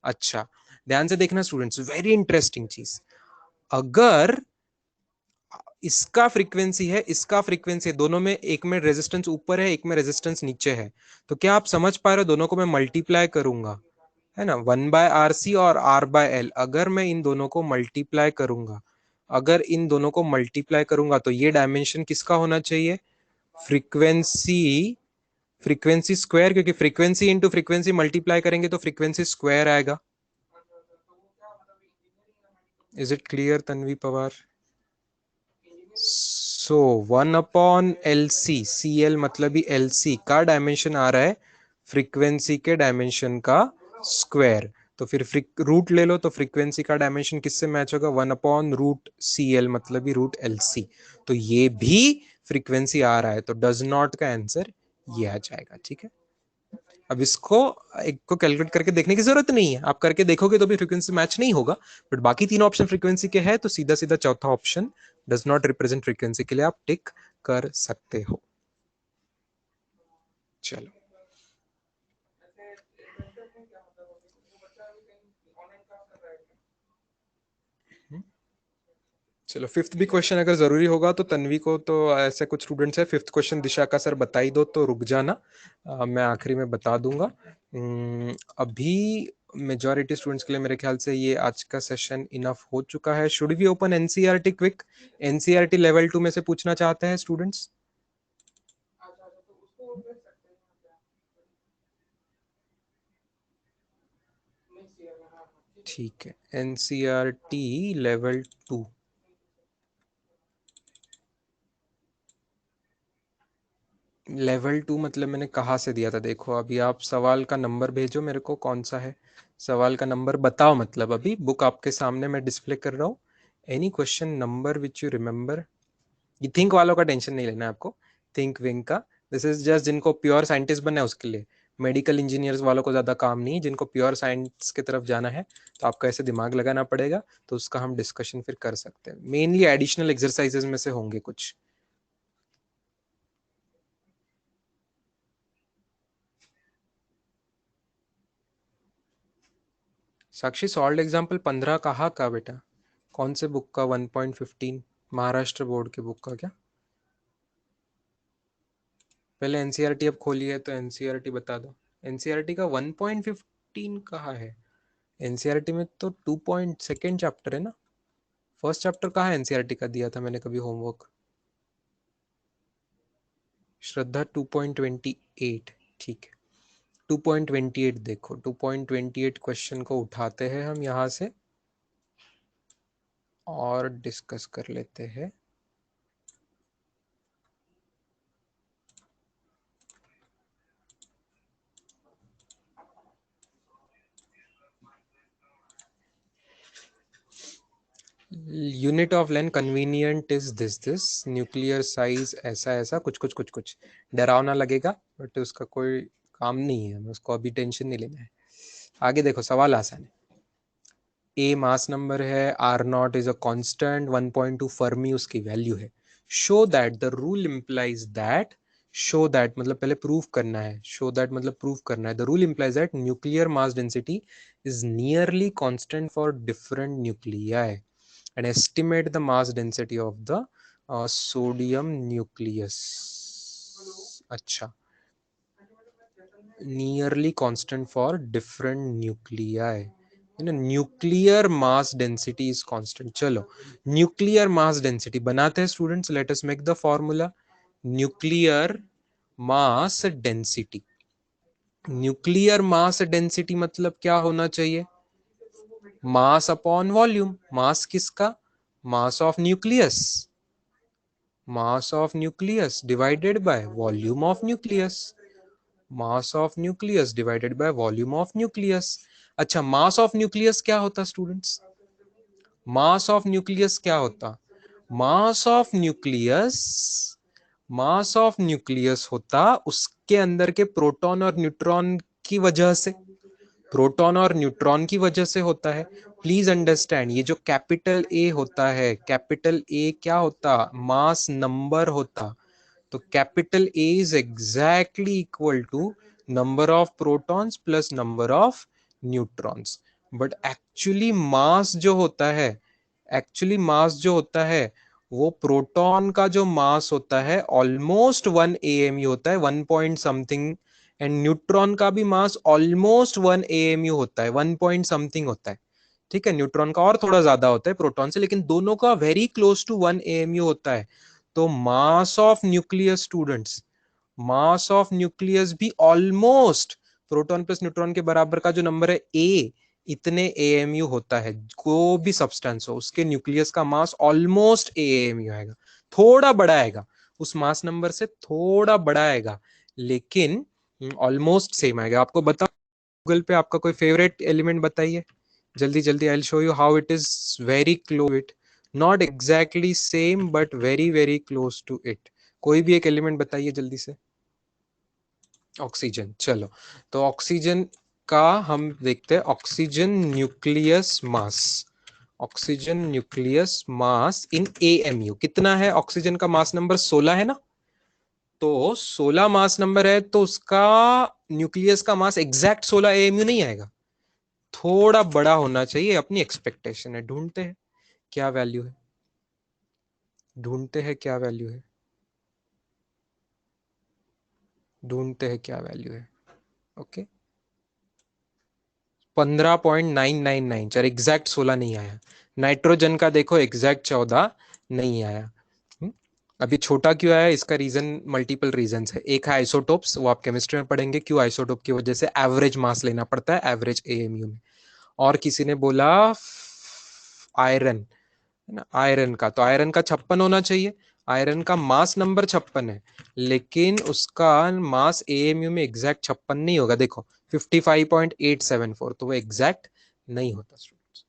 Speaker 2: अच्छा, ध्यान से देखना स्टूडेंट्स, वेरी इंटरेस्टिंग चीज. अगर इसका फ्रीक्वेंसी है, इसका फ्रीक्वेंसी, दोनों में एक में रेजिस्टेंस ऊपर है, एक में रेजिस्टेंस नीचे है, तो क्या आप समझ पा रहे हो? दोनों को मैं मल्टीप्लाई करूंगा, है ना, 1/RC और R/L. अगर मैं इन दोनों को मल्टीप्लाई करूंगा, अगर इन दोनों को मल्टीप्लाई करूंगा, तो ये डायमेंशन किसका होना चाहिए? फ्रीक्वेंसी, फ्रीक्वेंसी स्क्वायर, क्योंकि फ्रीक्वेंसी इंटू फ्रीक्वेंसी मल्टीप्लाई करेंगे तो फ्रीक्वेंसी स्क्वायर आएगा. Is it clear Tanvi Pawar? So 1/LC, CL मतलब ही LC का डायमेंशन आ रहा है फ्रीक्वेंसी के डायमेंशन का स्क्वायर. तो फिर रूट ले लो, तो फ्रीक्वेंसी का डायमेंशन किससे मैच होगा? 1/√CL मतलब ही √LC. तो ये भी फ्रीक्वेंसी आ रहा है, तो डज नॉट का आंसर ये आ जाएगा. ठीक है, अब इसको एक को कैलकुलेट करके देखने की जरूरत नहीं है, आप करके देखोगे तो भी फ्रीक्वेंसी मैच नहीं होगा. बट बाकी तीन ऑप्शन फ्रीक्वेंसी के हैं, तो सीधा सीधा चौथा option does not represent frequency के लिए आप टिक कर सकते हो. चलो, चलो फिफ्थ भी क्वेश्चन अगर जरूरी होगा तो तन्वी को, तो ऐसे कुछ स्टूडेंट्स है, फिफ्थ क्वेश्चन दिशा का सर बता ही दो तो रुक जाना, मैं आखिरी में बता दूंगा. अभी मेजॉरिटी स्टूडेंट्स के लिए मेरे ख्याल से ये आज का सेशन इनफ हो चुका है. Should we open NCERT quick? NCERT level 2 में से पूछना चाहते हैं स्टूडेंट्स? ठीक है, एनसीईआरटी लेवल 2. लेवल 2 मतलब मैंने कहाँ से दिया था? देखो, अभी आप सवाल का नंबर भेजो मेरे को, कौन सा है सवाल का नंबर बताओ. मतलब अभी बुक आपके सामने मैं डिस्प्ले कर रहा हूँ. Any question number which you remember. ये थिंक वालों का टेंशन नहीं लेना है आपको, थिंक विंक का. दिस इज जस्ट जिनको प्योर साइंटिस्ट बनना है उसके लिए. मेडिकल इंजीनियर्स वालों को ज्यादा काम नहीं है. जिनको प्योर साइंस की तरफ जाना है तो आपको ऐसे दिमाग लगाना पड़ेगा, तो उसका हम डिस्कशन फिर कर सकते हैं. मेनली एडिशनल एक्सरसाइजेज में से होंगे कुछ. साक्षी, सॉल्ड एग्जाम्पल 15 कहाँ का बेटा? कौन से बुक का? 1.15 महाराष्ट्र बोर्ड के बुक का क्या? पहले एनसीईआरटी अब खोली है तो एनसीईआरटी बता दो. एनसीईआरटी का 1.15 कहाँ है? एनसीईआरटी में तो 2. चैप्टर है ना. फर्स्ट चैप्टर कहाँ है एनसीईआरटी का दिया था मैंने कभी होमवर्क? श्रद्धा 2.28. ठीक है, 2.28 देखो. 2.28 क्वेश्चन को उठाते हैं हम यहाँ से और डिस्कस कर लेते हैं. Unit of length convenient is this nuclear size ऐसा ऐसा कुछ कुछ कुछ कुछ. डरावना लगेगा बट उसका कोई काम नहीं है, उसको अभी टेंशन नहीं लेना है. आगे देखो, सवाल आसान है. ए मास नंबर है, R not is a constant, 1.2 fermi उसकी वैल्यू है. Show that the rule implies that, show that मतलब पहले प्रूव करना है, शो दैट मतलब प्रूव करना है. The rule implies that nuclear mass density is nearly constant for different nuclei and estimate the mass density of the sodium nucleus. अच्छा, nearly constant for different nuclei. Nuclear mass density is constant. चलो, nuclear mass density बनाते हैं students. Let us make the formula. Nuclear mass density, nuclear mass density मतलब क्या होना चाहिए? Mass upon volume. Mass किसका? Mass of nucleus. Mass of nucleus divided by volume of nucleus. Mass of nucleus divided by volume of nucleus. अच्छा, mass of nucleus क्या होता students? Mass of nucleus क्या होता? मास of nucleus, mass of nucleus होता उसके अंदर के proton और न्यूट्रॉन की वजह से, प्रोटॉन और न्यूट्रॉन की वजह से होता है। प्लीज अंडरस्टैंड, ये जो कैपिटल ए होता है, कैपिटल ए क्या होता? मास नंबर होता। तो capital A is exactly equal to number of protons plus number of neutrons. But actually mass जो होता है, एक्चुअली मास जो होता है वो प्रोटॉन का जो मास होता है ऑलमोस्ट 1 AMU होता है, 1 पॉइंट समथिंग, एंड न्यूट्रॉन का भी मास ऑलमोस्ट 1 AMU होता है, 1 पॉइंट समथिंग होता है। ठीक है, न्यूट्रॉन का और थोड़ा ज्यादा होता है प्रोटॉन से, लेकिन दोनों का वेरी क्लोज टू 1 AMU होता है। तो मास of nucleus students, mass of nucleus भी ऑलमोस्ट प्रोटॉन प्लस न्यूट्रॉन के बराबर का जो नंबर है ए, इतने AMU होता है। को भी सब्सटेंस हो उसके न्यूक्लियस का मास ऑलमोस्ट AMU आएगा, थोड़ा बड़ा आएगा, उस मास नंबर से थोड़ा बड़ा आएगा, लेकिन ऑलमोस्ट सेम आएगा। आपको बताओ गूगल पे आपका कोई फेवरेट एलिमेंट बताइए जल्दी जल्दी। I will show you how it is very close it, not exactly same but very very close to it. कोई भी एक एलिमेंट बताइए जल्दी से। ऑक्सीजन, चलो तो ऑक्सीजन का हम देखते हैं। Oxygen nucleus mass, oxygen nucleus mass in AMU कितना है? ऑक्सीजन का मास नंबर 16 है ना, तो 16 मास नंबर है तो उसका न्यूक्लियस का मास एग्जैक्ट 16 AMU नहीं आएगा, थोड़ा बड़ा होना चाहिए। अपनी एक्सपेक्टेशन है, ढूंढते हैं क्या वैल्यू है, ढूंढते हैं क्या वैल्यू है, ढूंढते हैं क्या वैल्यू है। ओके, 15.999, चल एग्जैक्ट 16 नहीं आया। नाइट्रोजन का देखो एग्जैक्ट 14 नहीं आया। अभी छोटा क्यों आया? इसका रीजन मल्टीपल रीजन है। एक है आइसोटोप्स, वो आप केमिस्ट्री में पढ़ेंगे, क्यों आइसोटोप की वजह से एवरेज मास लेना पड़ता है एवरेज AMU में। और किसी ने बोला आयरन, है ना, आयरन का, तो आयरन का 56 होना चाहिए। आयरन का मास नंबर 56 है, लेकिन उसका मास AMU में एग्जैक्ट 56 नहीं होगा। देखो 55.874, तो वो एग्जैक्ट नहीं होता स्टूडेंट्स,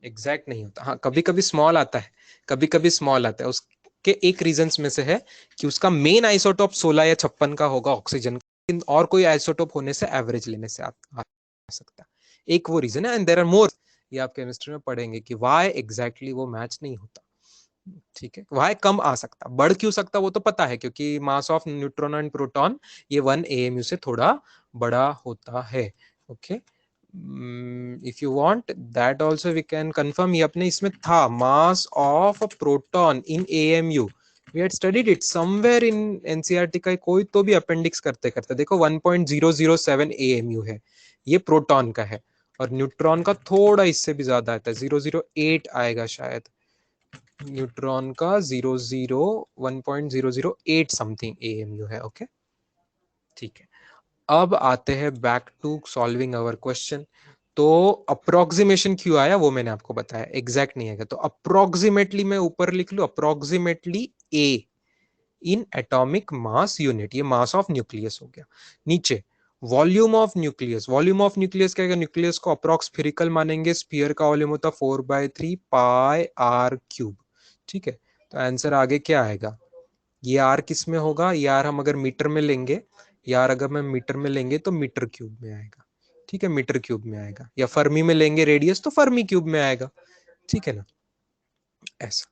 Speaker 2: एग्जैक्ट नहीं होता। हाँ, कभी कभी स्मॉल आता है, कभी कभी स्मॉल आता है। उसके एक रीजंस में से है कि उसका मेन आइसोटोप 16 या 56 का होगा ऑक्सीजन, और कोई आइसोटोप होने से एवरेज लेने से आ सकता है। एक वो रीजन है, एंड देयर आर मोर, ये आप केमिस्ट्री में पढ़ेंगे कि वाई एग्जैक्टली वो मैच नहीं होता। ठीक है, वाई कम आ सकता, बढ़ क्यों सकता वो तो पता है, क्योंकि mass of neutron and proton ये 1 AMU से थोड़ा बड़ा होता है। Okay, if you want that also we can confirm. ये अपने इसमें था, mass of proton in AMU, we had studied it somewhere in NCERT का कोई तो भी अपेंडिक्स करते करते। देखो 1.007 AMU है, ये प्रोटॉन का है, और न्यूट्रॉन का थोड़ा इससे भी ज्यादा आता है, 008 आएगा शायद। न्यूट्रॉन का 1.008 समथिंग AMU है। ओके, ठीक है। अब आते हैं back to solving our question. तो अप्रोक्सीमेशन क्यों आया वो मैंने आपको बताया, एग्जैक्ट नहीं आएगा तो अप्रोक्सीमेटली मैं ऊपर लिख लू, approximately A in atomic mass unit, ये मास ऑफ न्यूक्लियस हो गया। नीचे volume of nucleus, volume of nucleus क्या है? न्यूक्लियस को अप्रॉक्स स्फेरिकल मानेंगे, स्फीयर का वॉल्यूम होता 4/3 पाई r क्यूब। ठीक है, तो आंसर आगे क्या आएगा? ये r किस में होगा? ये r हम अगर मीटर में लेंगे, यार अगर मैं मीटर में लेंगे तो मीटर क्यूब में आएगा। ठीक है, मीटर क्यूब में आएगा, या फर्मी में लेंगे रेडियस तो फर्मी क्यूब में आएगा। ठीक है ना, ऐसा।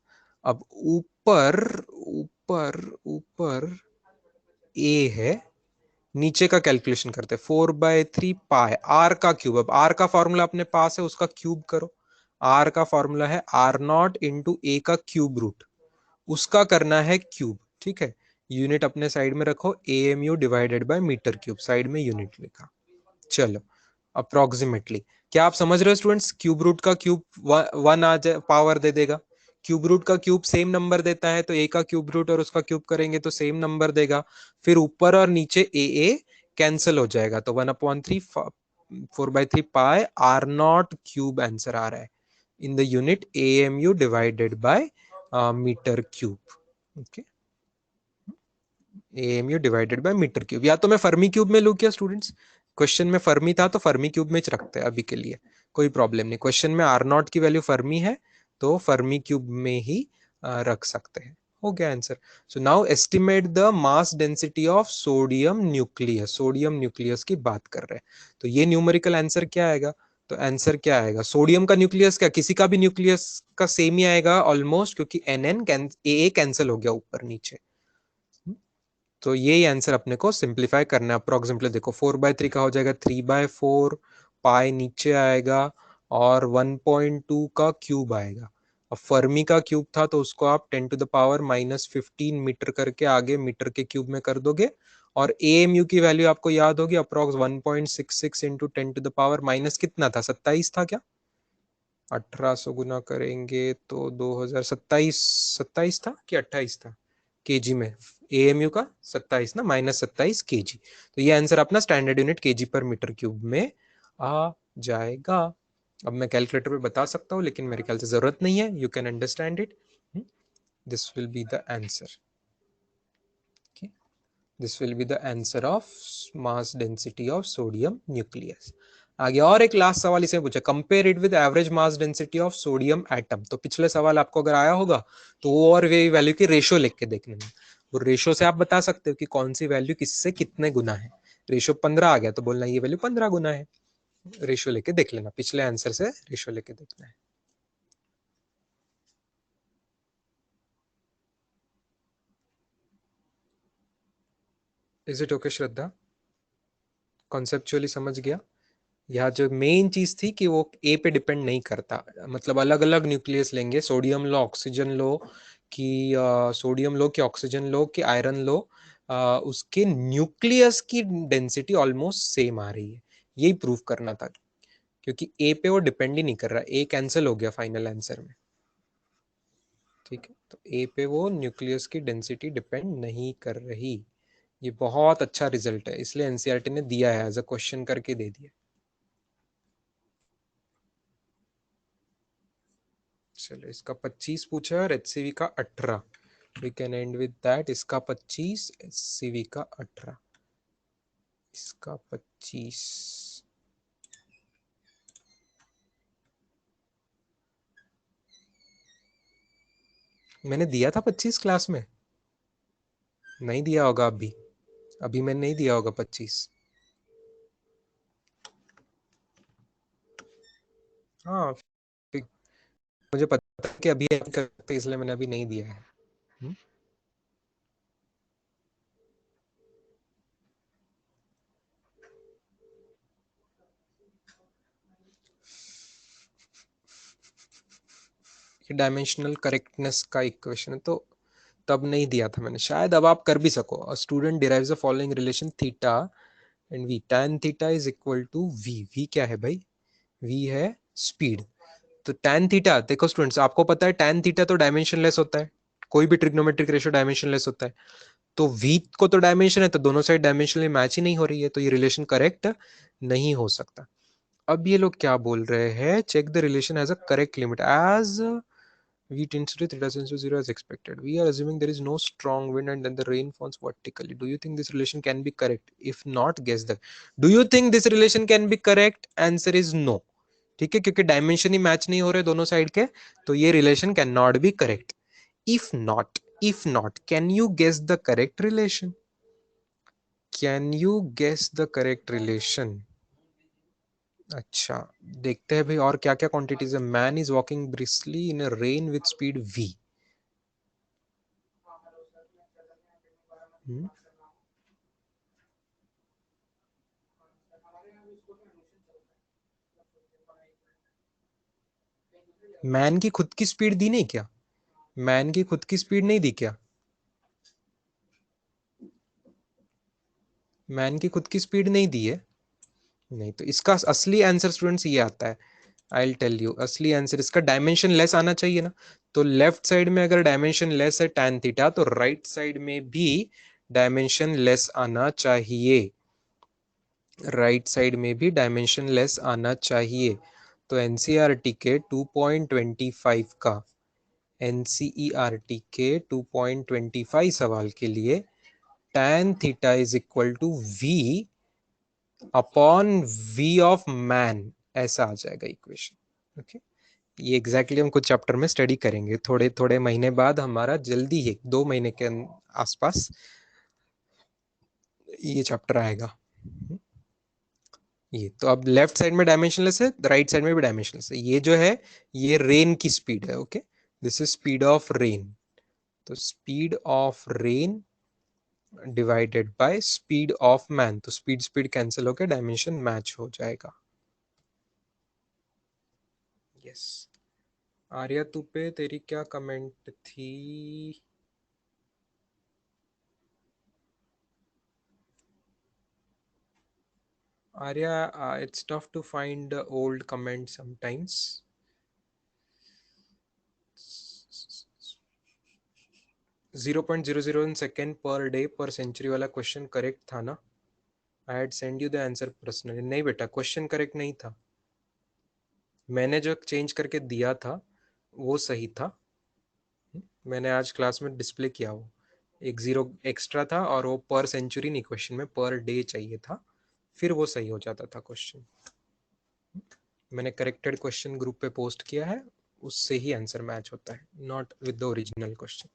Speaker 2: अब ऊपर ऊपर ऊपर A है, नीचे का कैलकुलेशन करते हैं। 4/3 पाई आर का क्यूब। अब आर का फॉर्मूला अपने पास है, उसका क्यूब करो। आर का फॉर्मूला है R0 इंटू ए का क्यूब रूट, उसका करना है क्यूब। ठीक है, यूनिट अपने साइड में रखो, AMU divided by metre cube, side में यूनिट लिखा। चलो अप्रोक्सीमेटली, क्या आप समझ रहे हो स्टूडेंट्स? क्यूब रूट का क्यूब 1 आ जाए, पावर दे देगा। क्यूब रूट का क्यूब सेम नंबर देता है, तो ए का क्यूब रूट और उसका क्यूब करेंगे तो सेम नंबर देगा। फिर ऊपर और नीचे ए कैंसिल हो जाएगा, तो 1/3 4/3 पाई R0 क्यूब आंसर आ रहा है in the unit AMU divided by metre cube. Okay, AMU divided by metre cube, या तो मैं फर्मी क्यूब में लूँ क्या स्टूडेंट्स? क्वेश्चन में फर्मी था तो फर्मी क्यूब में रखते हैं अभी के लिए, कोई प्रॉब्लम नहीं। क्वेश्चन में R0 की वैल्यू फर्मी है तो फर्मी क्यूब में ही रख सकते हैं। हो गया answer. So now estimate the mass density of sodium nucleus. Sodium nucleus की बात कर रहे हैं, तो ये न्यूमेरिकल आंसर क्या आएगा? तो आंसर क्या आएगा? सोडियम का न्यूक्लियस क्या, किसी का भी न्यूक्लियस का सेम ही आएगा ऑलमोस्ट, क्योंकि AA कैंसिल हो गया ऊपर नीचे। तो यही आंसर अपने को सिंप्लीफाई करना है। अप्रोक्सीमेटली देखो 4/3 का हो जाएगा 3/4, पाई नीचे आएगा और 1.2 का क्यूब आएगा। अब फर्मी का क्यूब था तो उसको आप 10⁻⁻15 मीटर करके आगे मीटर के क्यूब में कर दोगे, और AMU की वैल्यू आपको याद होगी अप्रोक्स 1.66 इंटू 10⁻- कितना था, 27 था क्या? 1800 गुना करेंगे तो 2027, 27 था कि 28 था केजी में? AMU का 27 ना, -27 केजी। तो ये आंसर अपना स्टैंडर्ड यूनिट केजी पर मीटर क्यूब में आ जाएगा। अब मैं कैलकुलेटर पे बता सकता हूँ लेकिन मेरे ख्याल से जरूरत नहीं है, you can understand it. This will be the answer, this will be the answer of mass density of sodium nucleus. आगे और एक लास्ट सवाल इसे पूछा, compare it with average mass density of sodium atom. तो पिछले सवाल आपको अगर आया होगा तो वो और वे वैल्यू की रेशो लिख के देखने में, वो रेशो से आप बता सकते हो कि कौन सी वैल्यू किससे कितने गुना है। रेशो 15 आ गया तो बोलना ये वैल्यू 15 गुना है। रेशो लेके देख लेना, पिछले आंसर से रेशो लेके देखना है। Is it okay Shraddha? Conceptually समझ गया? यहाँ जो मेन चीज थी कि वो ए पे डिपेंड नहीं करता, मतलब अलग अलग न्यूक्लियस लेंगे, सोडियम लो ऑक्सीजन लो कि सोडियम लो कि ऑक्सीजन लो कि आयरन लो, उसके न्यूक्लियस की डेंसिटी ऑलमोस्ट सेम आ रही है, यही प्रूव करना था। क्योंकि ए पे वो डिपेंड ही नहीं कर रहा, ए कैंसिल हो गया फाइनल आंसर में। ठीक है, तो ए पे वो न्यूक्लियस की डेंसिटी डिपेंड नहीं कर रही। ये बहुत अच्छा रिजल्ट है, इसलिए एनसीईआरटी ने दिया है, एज अ क्वेश्चन करके दे दिया। चलो इसका 25 पूछा है और HCV का 18, we can end with that. इसका 25, HCV का 18, इसका 25। मैंने दिया था 25 क्लास में? नहीं दिया होगा अभी, अभी मैंने नहीं दिया होगा 25। हाँ ठीक, मुझे पता है कि अभी आप करते, इसलिए मैंने अभी नहीं दिया है। ये डायमेंशनल करेक्टनेस का इक्वेशन है तो तब नहीं दिया था मैंने शायद, अब आप कर भी सको। A student derives the following relation theta and V, tan theta is equal to v। v क्या है भाई? v है स्पीड। तो tan थीटा देखो स्टूडेंट्स, आपको पता है tan थीटा तो डायमेंशनलेस होता है, कोई भी ट्रिग्नोमेट्रिक रेशियो डायमेंशनलेस होता है। तो v को तो डायमेंशन है, तो दोनों साइड डायमेंशनली मैच ही नहीं हो रही है, तो ये रिलेशन करेक्ट नहीं हो सकता। अब ये लोग क्या बोल रहे हैं, check the relation as a correct limit as v tends to theta tends to 0 as expected. We are assuming there is no strong wind and then the rain falls vertically. Do you think this relation can be correct? If not, guess the. Do you think this relation can be correct? Answer is no. ठीक है, क्योंकि dimension ही match नहीं हो रहे दोनों side के, तो ये relation can not be correct. If not can you guess the correct relation? Can you guess the correct relation? अच्छा, देखते हैं भाई और क्या क्या क्वांटिटीज है। Man is walking briskly in a rain with speed v। Man की खुद की स्पीड दी नहीं क्या? मैन की खुद की स्पीड नहीं दी क्या? मैन की खुद की स्पीड नहीं दी है? नहीं, तो इसका असली आंसर स्टूडेंट्स ये आता है। आई विल टेल यू असली आंसर, इसका डायमेंशन लेस आना चाहिए ना। तो लेफ्ट साइड में अगर डायमेंशन लेस है tan थीटा, तो राइट साइड में भी डायमेंशन लेस आना चाहिए। राइट साइड में भी डायमेंशन लेस आना चाहिए। तो एनसीईआरटी के 2.25 का, एनसीईआरटी के 2.25 सवाल के लिए tan theta is equal to v upon v of man, ऐसा आ जाएगा इक्वेशन। ओके, ये एग्जैक्टली हम कुछ चैप्टर में स्टडी करेंगे, थोड़े थोड़े महीने बाद, हमारा जल्दी ही 2 महीने के आसपास ये चैप्टर आएगा। ये तो अब लेफ्ट साइड में डायमेंशनलेस है, राइट साइड में भी डायमेंशनलेस है। ये जो है ये रेन की स्पीड है। Okay, this is speed of rain, तो speed of rain divided by speed of man, तो स्पीड स्पीड कैंसिल होकर डायमेंशन मैच हो जाएगा। यस, आर्या तू पे तेरी क्या कमेंट थी? Arya, it's tough to find old comments sometimes. 0.001 second per day पर सेंचुरी वाला क्वेश्चन करेक्ट था ना? I had send you the answer personally. नहीं बेटा, क्वेश्चन करेक्ट नहीं था, मैंने जो चेंज करके दिया था वो सही था। मैंने आज क्लास में डिस्प्ले किया, वो एक 0 एक्स्ट्रा था और वो पर सेंचुरी नहीं, क्वेश्चन में पर डे चाहिए था, फिर वो सही हो जाता था क्वेश्चन। मैंने करेक्टेड क्वेश्चन ग्रुप पे पोस्ट किया है, उससे ही आंसर मैच होता है, not with the original question.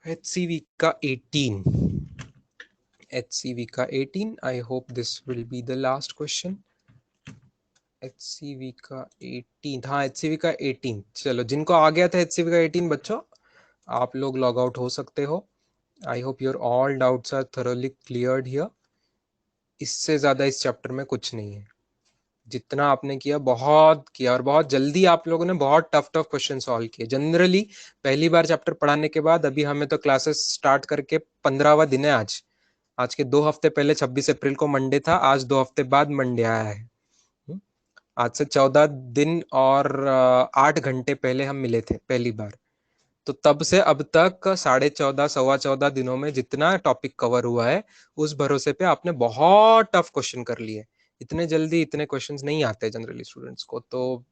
Speaker 2: HCV का 18, HCV का 18, I hope this will be the last question. HCV का 18, हाँ HCV का 18। चलो, जिनको आ गया था HCV का 18 बच्चों, आप लोग लॉग आउट हो सकते हो। I hope your all doubts are thoroughly cleared here. इससे ज्यादा इस चैप्टर में कुछ नहीं है, जितना आपने किया बहुत किया, और बहुत जल्दी आप लोगों ने बहुत टफ टफ क्वेश्चन सॉल्व किए। जनरली पहली बार चैप्टर पढ़ाने के बाद, अभी हमें तो क्लासेस स्टार्ट करके 15वां दिन है आज, आज के 2 हफ्ते पहले 26 अप्रैल को मंडे था, आज 2 हफ्ते बाद मंडे आया है। आज से 14 दिन और 8 घंटे पहले हम मिले थे पहली बार, तो तब से अब तक 14.5 14.25 दिनों में जितना टॉपिक कवर हुआ है, उस भरोसे पे आपने बहुत टफ क्वेश्चन कर लिए। इतने जल्दी इतने क्वेश्चंस नहीं आते जनरली स्टूडेंट्स को, तो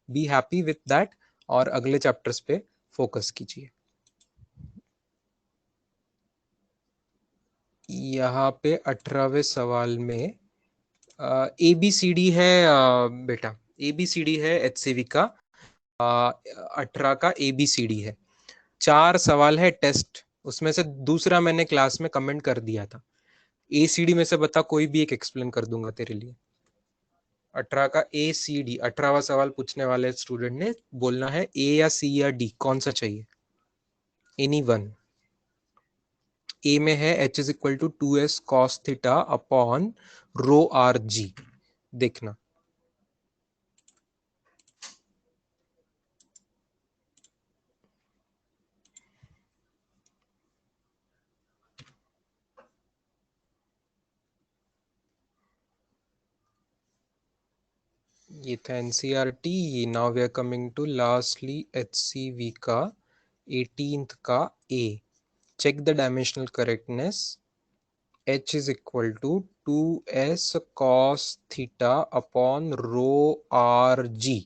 Speaker 2: बी हैप्पी विथ दैट और अगले चैप्टर्स पे फोकस कीजिए। यहाँ पे 18वें सवाल में ABCD है बेटा, ABCD है HCV का 18 का ABCD है। 4 सवाल है टेस्ट, उसमें से दूसरा मैंने क्लास में कमेंट कर दिया था। ACD में से बता, कोई भी एक एक्सप्लेन कर दूंगा तेरे लिए। 18 का ACD, 18वां सवाल पूछने वाले स्टूडेंट ने बोलना है A या C या D, कौन सा चाहिए? Any one. A में है H is equal to 2s cos theta upon rho R G. देखना, ये था NCERT। Now we are coming to lastly HCV का 18th का A। check the dimensional correctness। H is equal to 2s cos theta upon row R जी।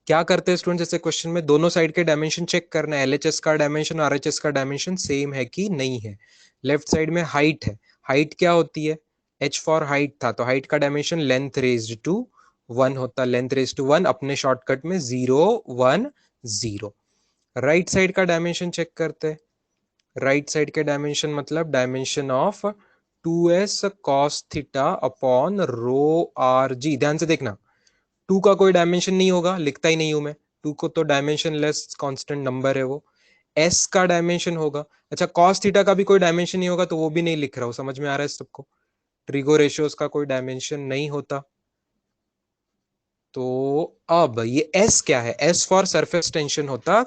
Speaker 2: क्या करते हैं student, जैसे question में दोनों साइड के डायमेंशन चेक करना है, LHS का डायमेंशन और RHS का डायमेंशन सेम है कि नहीं है। लेफ्ट साइड में हाइट है, हाइट क्या होती है? H फॉर हाइट था, तो हाइट का डायमेंशन लेंथ रेज्ड टू 1 होता, लेंथ रेज्ड टू 1 अपने शॉर्टकट में 0 1 0। राइट साइड का डायमेंशन चेक करते हैं, राइट साइड के डायमेंशन मतलब dimension of 2s cos theta upon rho R जी। ध्यान से देखना, 2 का कोई डायमेंशन नहीं होगा, लिखता ही नहीं हूं मैं, 2 को तो डायमेंशन लेस कांस्टेंट नंबर है वो। s का डायमेंशन होगा, अच्छा cos थीटा का भी कोई डायमेंशन नहीं होगा, तो वो भी नहीं लिख रहा हूं, समझ में आ रहा है सबको? ट्रिगो रेशियोज का कोई डायमेंशन नहीं होता। तो अब ये s क्या है? s फॉर सरफेस टेंशन होता,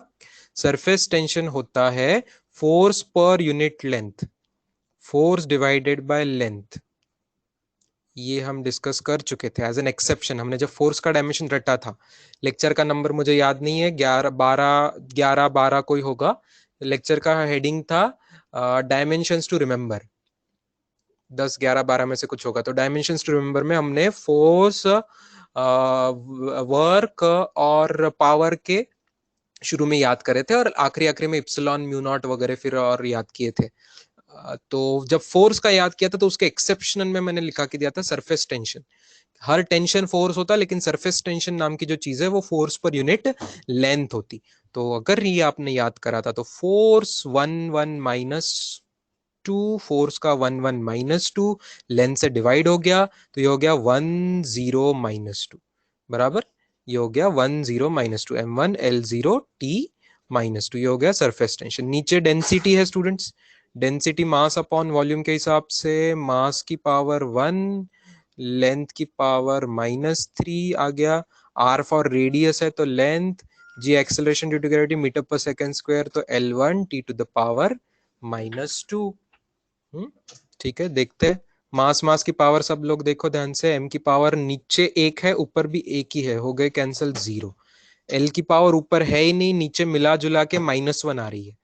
Speaker 2: सरफेस टेंशन होता है force per unit length, force divided by length. ये हम डिस्कस कर चुके थे एज एन एक्सेप्शन, हमने जब फोर्स का डायमेंशन रटा था। लेक्चर का नंबर मुझे याद नहीं है, 11 12 कोई होगा। लेक्चर का हेडिंग था डायमेंशंस टू रिमेंबर, 10 11 12 में से कुछ होगा। तो डायमेंशंस टू रिमेंबर में हमने फोर्स, वर्क और पावर के शुरू में याद करे थे और आखिरी में इप्सिलॉन म्यू नॉट वगैरह फिर और याद किए थे। तो जब फोर्स का याद किया था तो उसके एक्सेप्शनल में मैंने लिखा के दिया था सरफेस टेंशन। हर टेंशन फोर्स होता है, लेकिन सरफेस टेंशन नाम की जो चीज है वो फोर्स पर यूनिट लेंथ होती। तो अगर ये आपने याद करा था तो फोर्स 1 माइनस 2, फोर्स का 1 माइनस 2 लेंथ से डिवाइड हो गया, तो ये हो गया 1 0 माइनस 2 बराबर। ये हो गया 1 0 minus 2 m1 L0 T minus 2। ये हो गया सरफेस टेंशन। नीचे डेंसिटी है students, density mass upon volume के हिसाब से मास की पावर 1, लेंथ की पावर -3 आ गया। R फॉर रेडियस है तो length, G acceleration due to gravity metre पर सेकंड स्क्वायर तो L1 T to the power -2। ठीक है, देखते हैं मास की पावर सब लोग देखो ध्यान से। m की पावर नीचे 1 है, ऊपर भी 1 ही है, हो गए कैंसिल 0। l की पावर ऊपर है ही नहीं, नीचे मिला जुला के -1 आ रही है,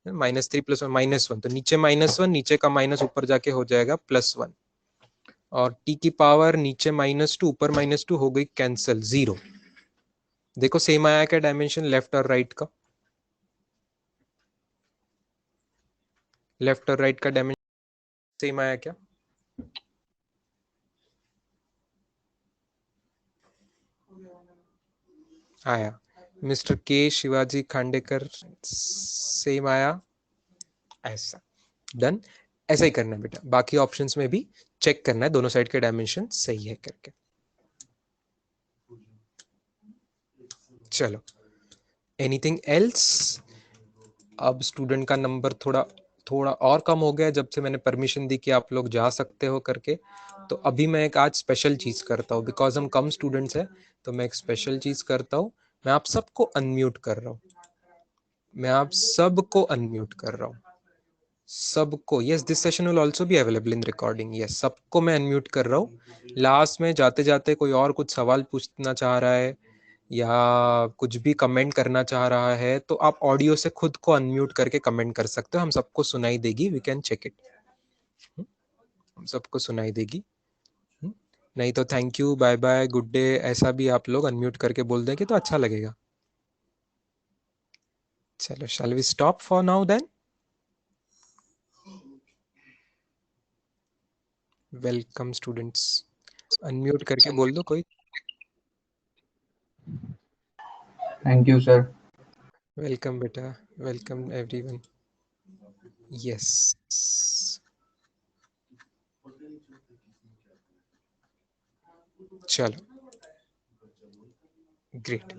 Speaker 2: -3 + 1 -1, तो नीचे -1, नीचे का माइनस ऊपर जाके हो जाएगा +1। और t की पावर नीचे -2 ऊपर -2 हो गई कैंसिल 0। देखो सेम आया क्या डायमेंशन लेफ्ट और राइट का? लेफ्ट और राइट का डायमेंशन सेम आया क्या? आया। मिस्टर के शिवाजी खांडेकर सेम आया, ऐसा। डन। ऐसा ही करना है बेटा, बाकी ऑप्शंस में भी चेक करना है दोनों साइड के डायमेंशन सही है करके। चलो, एनीथिंग एल्स? अब स्टूडेंट का नंबर थोड़ा और कम हो गया जब से मैंने परमिशन दी कि आप लोग जा सकते हो करके। तो अभी मैं एक आज स्पेशल चीज करता हूँ, बिकॉज हम कम स्टूडेंट्स हैं तो मैं एक स्पेशल चीज करता हूँ। मैं आप सबको अनम्यूट कर रहा हूँ, मैं आप सबको अनम्यूट कर रहा हूँ, सबको। Yes, this session will also be available in recording. Yes, सबको मैं अनम्यूट कर रहा हूँ। लास्ट में जाते जाते कोई और कुछ सवाल पूछना चाह रहा है या कुछ भी कमेंट करना चाह रहा है तो आप ऑडियो से खुद को अनम्यूट करके कमेंट कर सकते हो, हम सबको सुनाई देगी, वी कैन चेक इट, हम सबको सुनाई देगी। नहीं तो thank you, bye bye, good day, ऐसा भी आप लोग अनम्यूट करके बोल देंगे तो अच्छा लगेगा। चलो, shall we stop for now then? Welcome students, unmute करके बोल दो कोई।
Speaker 3: Thank you sir.
Speaker 2: वेलकम बेटा, वेलकम एवरीवन। यस, चलो, great.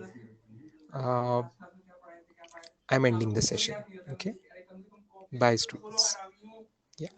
Speaker 2: I'm ending the session. Okay, bye students. Yeah.